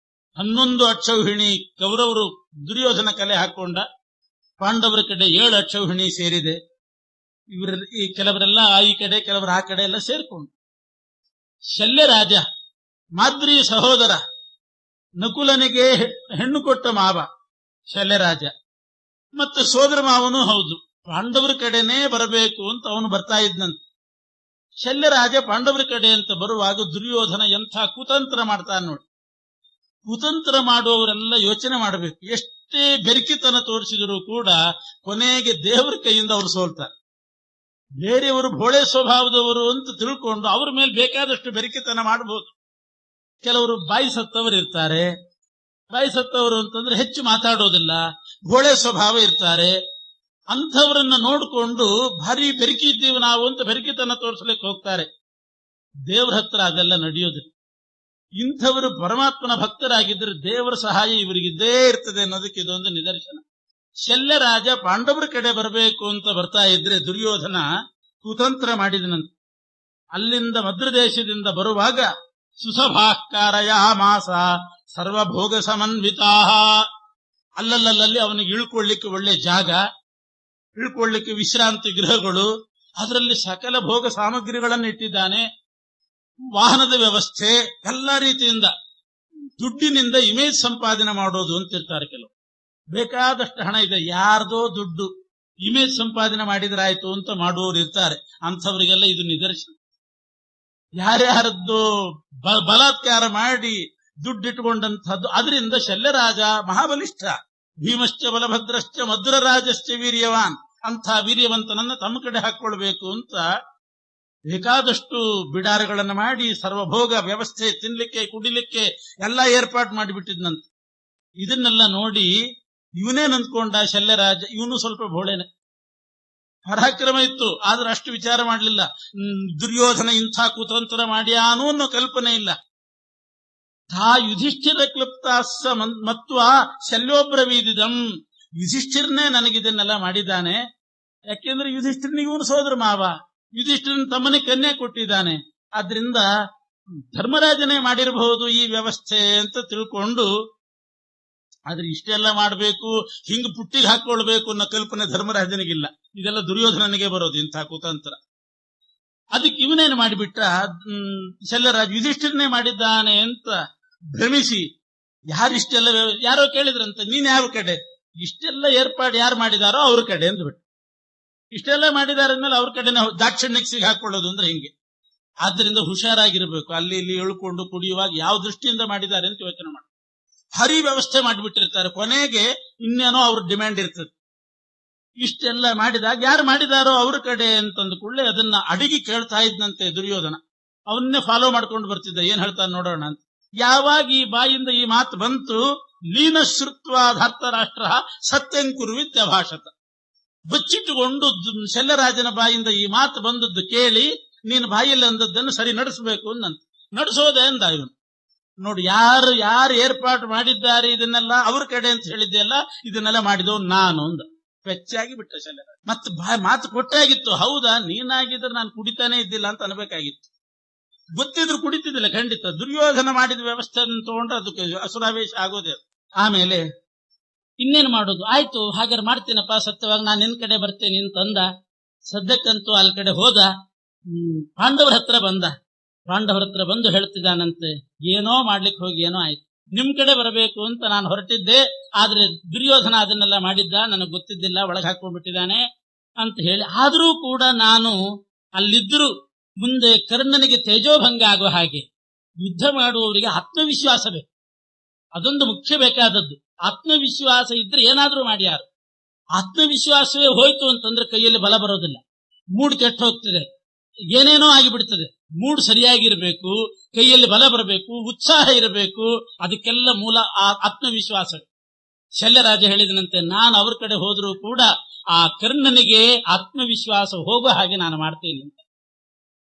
11 ಅಕ್ಷೌಹಿಣಿ ಕೌರವರು ದುರ್ಯೋಧನ ಕಲೆ ಹಾಕೊಂಡ. ಪಾಂಡವರ ಕಡೆ 7 ಅಕ್ಷೌಹಿಣಿ ಸೇರಿದೆ. ಈ ಕೆಲವರೆಲ್ಲ ಈ ಕಡೆ, ಕೆಲವರು ಆ ಕಡೆ ಎಲ್ಲ ಸೇರ್ಕೊಂಡು. ಶಲ್ಯ ರಾಜ, ಮಾದ್ರಿ ಸಹೋದರ, ನಕುಲನಿಗೆ ಹೆಣ್ಣು ಕೊಟ್ಟ ಮಾವ ಶಲ್ಯರಾಜ, ಮತ್ತು ಸೋದರ ಮಾವನೂ ಹೌದು. ಪಾಂಡವರ ಕಡೆನೇ ಬರಬೇಕು ಅಂತ ಅವನು ಬರ್ತಾ ಇದ್ನಂತೆ. ಶಲ್ಯರಾಜ ಪಾಂಡವರ ಕಡೆ ಅಂತ ಬರುವಾಗ ದುರ್ಯೋಧನ ಎಂಥ ಕುತಂತ್ರ ಮಾಡ್ತಾನೆ ನೋಡಿ. ಕುತಂತ್ರ ಮಾಡುವವರೆಲ್ಲ ಯೋಚನೆ ಮಾಡಬೇಕು. ಎಷ್ಟೇ ಬೆರಕಿತನ ತೋರಿಸಿದರೂ ಕೂಡ ಕೊನೆಗೆ ದೇವರ ಕೈಯಿಂದ ಅವರು ಸೋಲ್ತಾರೆ. ಬೇರೆಯವರು ಭೋಳೆ ಸ್ವಭಾವದವರು ಅಂತ ತಿಳ್ಕೊಂಡು ಅವ್ರ ಮೇಲೆ ಬೇಕಾದಷ್ಟು ಬೆರಕಿತನ ಮಾಡಬಹುದು. ಕೆಲವರು ಬಾಯಿ ಸತ್ತವರು ಇರ್ತಾರೆ. ಬಾಯಿ ಸತ್ತವರು ಅಂತಂದ್ರೆ ಹೆಚ್ಚು ಮಾತಾಡೋದಿಲ್ಲ, ಭೋಳೆ ಸ್ವಭಾವ ಇರ್ತಾರೆ. ಅಂಥವರನ್ನ ನೋಡಿಕೊಂಡು ಭಾರಿ ಬೆರಕಿ ಇದ್ದೀವಿ ನಾವು ಅಂತ ಬೆರಕಿತನ ತೋರಿಸಲಿಕ್ಕೆ ಹೋಗ್ತಾರೆ. ದೇವರ ಹತ್ರ ಅದೆಲ್ಲ ನಡೆಯೋದಿಲ್ಲ. ಇಂಥವರು ಪರಮಾತ್ಮನ ಭಕ್ತರಾಗಿದ್ದರೆ ದೇವರ ಸಹಾಯ ಇವರಿಗಿದ್ದೇ ಇರ್ತದೆ ಅನ್ನೋದಕ್ಕೆ ಇದೊಂದು ನಿದರ್ಶನ. ಶಲ್ಯರಾಜ ಪಾಂಡವರ ಕಡೆ ಬರಬೇಕು ಅಂತ ಬರ್ತಾ ಇದ್ರೆ ದುರ್ಯೋಧನ ಕುತಂತ್ರ ಮಾಡಿದನಂತೆ. ಅಲ್ಲಿಂದ ಮದ್ರದೇಶದಿಂದ ಬರುವಾಗ ಸುಸಭಾಕಾರಯ ಮಾಸ ಸರ್ವಭೋಗ ಸಮನ್ವಿತಾ. ಅಲ್ಲಲ್ಲಿ ಅವನಿಗೆ ಇಳ್ಕೊಳ್ಳಿಕ್ಕೆ ಒಳ್ಳೆ ಜಾಗ, ಇಳ್ಕೊಳ್ಳಿಕ್ಕೆ ವಿಶ್ರಾಂತಿ ಗೃಹಗಳು, ಅದರಲ್ಲಿ ಸಕಲ ಭೋಗ ಸಾಮಗ್ರಿಗಳನ್ನು ಇಟ್ಟಿದ್ದಾನೆ. ವಾಹನದ ವ್ಯವಸ್ಥೆ, ಎಲ್ಲ ರೀತಿಯಿಂದ ದುಡ್ಡಿನಿಂದ ಇಮೇಜ್ ಸಂಪಾದನೆ ಮಾಡೋದು ಅಂತಿರ್ತಾರೆ ಕೆಲವು. ಬೇಕಾದಷ್ಟು ಹಣ ಇದೆ, ಯಾರ್ದೋ ದುಡ್ಡು ಇಮೇಜ್ ಸಂಪಾದನೆ ಮಾಡಿದ್ರಾಯ್ತು ಅಂತ ಮಾಡುವವರು ಇರ್ತಾರೆ. ಅಂಥವರಿಗೆಲ್ಲ ಇದು ನಿದರ್ಶನ. ಯಾರ್ಯಾರದ್ದು ಬಲಾತ್ಕಾರ ಮಾಡಿ ದುಡ್ಡಿಟ್ಟುಕೊಂಡಂಥದ್ದು, ಅದರಿಂದ ಶಲ್ಯರಾಜ ಮಹಾಬಲಿಷ್ಠ, ಭೀಮಶ್ಚ ಬಲಭದ್ರಶ್ಚ ಮಧುರರಾಜಶ್ಚ ವೀರ್ಯವಾನ್, ಅಂಥ ವೀರ್ಯವಂತನನ್ನ ತಮ್ಮ ಕಡೆ ಹಾಕೊಳ್ಬೇಕು ಅಂತ ಬೇಕಾದಷ್ಟು ಬಿಡಾರಗಳನ್ನು ಮಾಡಿ ಸರ್ವಭೋಗ ವ್ಯವಸ್ಥೆ, ತಿನ್ಲಿಕ್ಕೆ ಕುಡಿಲಿಕ್ಕೆ ಎಲ್ಲ ಏರ್ಪಾಡು ಮಾಡಿಬಿಟ್ಟಿದ್ನಂತ. ಇದನ್ನೆಲ್ಲ ನೋಡಿ ಇವನೇನ್ ಅಂದ್ಕೊಂಡ ಶಲ್ಯರಾಜ, ಇವನು ಸ್ವಲ್ಪ ಭೋಳೆನೆ, ಪರಾಕ್ರಮ ಇತ್ತು, ಆದ್ರೆ ಅಷ್ಟು ವಿಚಾರ ಮಾಡಲಿಲ್ಲ. ದುರ್ಯೋಧನ ಇಂಥ ಕುತಂತ್ರ ಮಾಡ್ಯಾನೋ ಅನ್ನೋ ಕಲ್ಪನೆ ಇಲ್ಲ. ಯುಧಿಷ್ಠಿರ ಕ್ಲುಪ್ತಾಸ್ಸ ಮತ್ವ ಶಲ್ಯೋಬ್ರವೀದಿದಂ, ಯುಧಿಷ್ಠಿರನೇ ನನಗಿದನ್ನೆಲ್ಲ ಮಾಡಿದ್ದಾನೆ. ಯಾಕೆಂದ್ರೆ ಯುಧಿಷ್ಠಿರನಿಗೆ ಇವನು ಸೋದರ ಮಾವ, ಯುಧಿಷ್ಠಿರನ ತಮ್ಮನಿಗೆ ಕನ್ಯೆ ಕೊಟ್ಟಿದ್ದಾನೆ, ಆದ್ರಿಂದ ಧರ್ಮರಾಜನೇ ಮಾಡಿರಬಹುದು ಈ ವ್ಯವಸ್ಥೆ ಅಂತ ತಿಳ್ಕೊಂಡು, ಆದ್ರೆ ಇಷ್ಟೆಲ್ಲ ಮಾಡಬೇಕು, ಹಿಂಗ್ ಪುಟ್ಟಿಗೆ ಹಾಕೊಳ್ಬೇಕು ಅನ್ನೋ ಕಲ್ಪನೆ ಧರ್ಮರಾಜನಿಗಿಲ್ಲ. ಇದೆಲ್ಲ ದುರ್ಯೋಧನನಿಗೆ ಬರೋದು ಇಂಥ ಕುತಂತ್ರ. ಅದಕ್ಕೆ ಇವನೇನು ಮಾಡಿಬಿಟ್ಟ, ಶಲ್ಯರಾಜ ಯುಧಿಷ್ಠಿರನೇ ಮಾಡಿದ್ದಾನೆ ಅಂತ ಭ್ರಮಿಸಿ, ಯಾರಿಷ್ಟೆಲ್ಲ ಯಾರೋ ಕೇಳಿದ್ರಂತೆ, ನೀನ್ ಯಾವ ಕಡೆ, ಇಷ್ಟೆಲ್ಲ ಏರ್ಪಾಡು ಯಾರು ಮಾಡಿದಾರೋ ಅವ್ರ ಕಡೆ ಅಂತ ಬಿಟ್ಟು, ಇಷ್ಟೆಲ್ಲ ಮಾಡಿದಾರ ಅಂದ್ಮೇಲೆ ಅವ್ರ ಕಡೆನೇ ದಾಕ್ಷಿಣ್ಯಕ್ಕೆ ಸಿಗಿ ಹಾಕೊಳ್ಳೋದು ಅಂದ್ರೆ ಹಿಂಗೆ. ಆದ್ರಿಂದ ಹುಷಾರಾಗಿರ್ಬೇಕು. ಅಲ್ಲಿ ಇಲ್ಲಿ ಇಳ್ಕೊಂಡು ಕುಡಿಯುವಾಗ ಯಾವ ದೃಷ್ಟಿಯಿಂದ ಮಾಡಿದ್ದಾರೆ ಅಂತ ಯೋಚನೆ ಮಾಡಿ ಭಾರಿ ವ್ಯವಸ್ಥೆ ಮಾಡಿಬಿಟ್ಟಿರ್ತಾರೆ. ಕೊನೆಗೆ ಇನ್ನೇನೋ ಅವ್ರ ಡಿಮ್ಯಾಂಡ್ ಇರ್ತದೆ. ಇಷ್ಟೆಲ್ಲ ಮಾಡಿದಾಗ ಯಾರು ಮಾಡಿದಾರೋ ಅವ್ರ ಕಡೆ ಅಂತಂದ ಕೂಡಲೇ ಅದನ್ನ ಅಡಿಗೆ ಕೇಳ್ತಾ ಇದ್ನಂತೆ ದುರ್ಯೋಧನ. ಅವನ್ನೇ ಫಾಲೋ ಮಾಡ್ಕೊಂಡು ಬರ್ತಿದ್ದ, ಏನ್ ಹೇಳ್ತಾನೆ ನೋಡೋಣ ಅಂತ. ಯಾವಾಗ ಈ ಬಾಯಿಂದ ಈ ಮಾತು ಬಂತು, ಲೀನ ಶ್ರುತ್ವಾ ಧಾರ್ತರಾಷ್ಟ್ರ ಸತ್ಯಂಕುರ್ವಿತ್ಯ ಭಾಷತ, ಬಚ್ಚಿಟ್ಟುಕೊಂಡು ಶಲ್ಯರಾಜನ ಬಾಯಿಂದ ಈ ಮಾತು ಬಂದದ್ದು ಕೇಳಿ, ನೀನು ಬಾಯಲ್ಲಿ ಅಂದದ್ದನ್ನು ಸರಿ ನಡೆಸಬೇಕು ಅಂದಂತ. ನಡೆಸೋದೆ ಅಂದ ಇವನು. ನೋಡಿ, ಯಾರು ಏರ್ಪಾటు ಮಾಡಿದ್ದಾರೆ ಇದನ್ನೆಲ್ಲ ಅವ್ರ ಕಡೆ ಅಂತ ಹೇಳಿದ್ದೆಲ್ಲ ಇದನ್ನೆಲ್ಲ ಮಾಡಿದವ್ ನಾನು ಅಂದ. ಪೆಚ್ಚಾಗಿ ಬಿಟ್ಟ ಶಲ್ಯರಾಜ. ಮತ್ತೆ ಮಾತು ಕೊಟ್ಟಾಗಿತ್ತು, ಹೌದಾ ನೀನಾಗಿದ್ರೆ ನಾನು ಕುಡಿತಾನೆ ಇದ್ದಿಲ್ಲ ಅಂತ ಅನ್ಬೇಕಾಗಿತ್ತು. ಗೊತ್ತಿದ್ರು ಕುಡಿತಿದ್ದಿಲ್ಲ ಖಂಡಿತ. ದುರ್ಯೋಧನ ಮಾಡಿದ ವ್ಯವಸ್ಥೆ ತಗೊಂಡ್ರೆ ಅದಕ್ಕೆ ಅಸುರಾವೇಶ ಆಗೋದೇ. ಆಮೇಲೆ ಇನ್ನೇನು ಮಾಡೋದು, ಆಯ್ತು ಹಾಗಾದ್ರೆ ಮಾಡ್ತೀನಪ್ಪ, ಸತ್ಯವಾಗಿ ನಾನು ನಿನ್ ಕಡೆ ಬರ್ತೇನೆ ಅಂತಂದ. ಸದ್ಯಕ್ಕಂತೂ ಅಲ್ಲಿ ಕಡೆ ಹೋದ, ಪಾಂಡವರ ಹತ್ರ ಬಂದ. ಪಾಂಡವರ ಹತ್ರ ಬಂದು ಹೇಳ್ತಿದ್ದಾನಂತೆ, ಏನೋ ಮಾಡ್ಲಿಕ್ಕೆ ಹೋಗಿ ಏನೋ ಆಯ್ತು, ನಿಮ್ ಕಡೆ ಬರಬೇಕು ಅಂತ ನಾನು ಹೊರಟಿದ್ದೆ, ಆದ್ರೆ ದುರ್ಯೋಧನ ಅದನ್ನೆಲ್ಲ ಮಾಡಿದ್ದ, ನನಗೆ ಗೊತ್ತಿದ್ದಿಲ್ಲ, ಒಳಗೆ ಹಾಕೊಂಡ್ಬಿಟ್ಟಿದ್ದಾನೆ ಅಂತ ಹೇಳಿ. ಆದ್ರೂ ಕೂಡ ನಾನು ಅಲ್ಲಿದ್ರು ಮುಂದೆ ಕರ್ಣನಿಗೆ ತೇಜೋಭಂಗ ಆಗುವ ಹಾಗೆ ಯುದ್ಧ ಮಾಡುವವರಿಗೆ ಆತ್ಮವಿಶ್ವಾಸ ಬೇಕು. ಅದೊಂದು ಮುಖ್ಯ ಬೇಕಾದದ್ದು. ಆತ್ಮವಿಶ್ವಾಸ ಇದ್ರೆ ಏನಾದ್ರೂ ಮಾಡ್ಯಾರು. ಆತ್ಮವಿಶ್ವಾಸವೇ ಹೋಯ್ತು ಅಂತಂದ್ರೆ ಕೈಯಲ್ಲಿ ಬಲ ಬರೋದಿಲ್ಲ, ಮೂಡ್ ಕೆಟ್ಟು ಹೋಗ್ತದೆ, ಏನೇನೋ ಆಗಿಬಿಡ್ತದೆ. ಮೂಡ್ ಸರಿಯಾಗಿರ್ಬೇಕು, ಕೈಯಲ್ಲಿ ಬಲ ಬರಬೇಕು, ಉತ್ಸಾಹ ಇರಬೇಕು, ಅದಕ್ಕೆಲ್ಲ ಮೂಲ ಆತ್ಮವಿಶ್ವಾಸ. ಶಲ್ಯರಾಜ ಹೇಳಿದನಂತೆ, ನಾನು ಅವ್ರ ಕಡೆ ಹೋದ್ರೂ ಕೂಡ ಆ ಕರ್ಣನಿಗೆ ಆತ್ಮವಿಶ್ವಾಸ ಹೋಗೋ ಹಾಗೆ ನಾನು ಮಾಡ್ತೀನಿ ಅಂತ.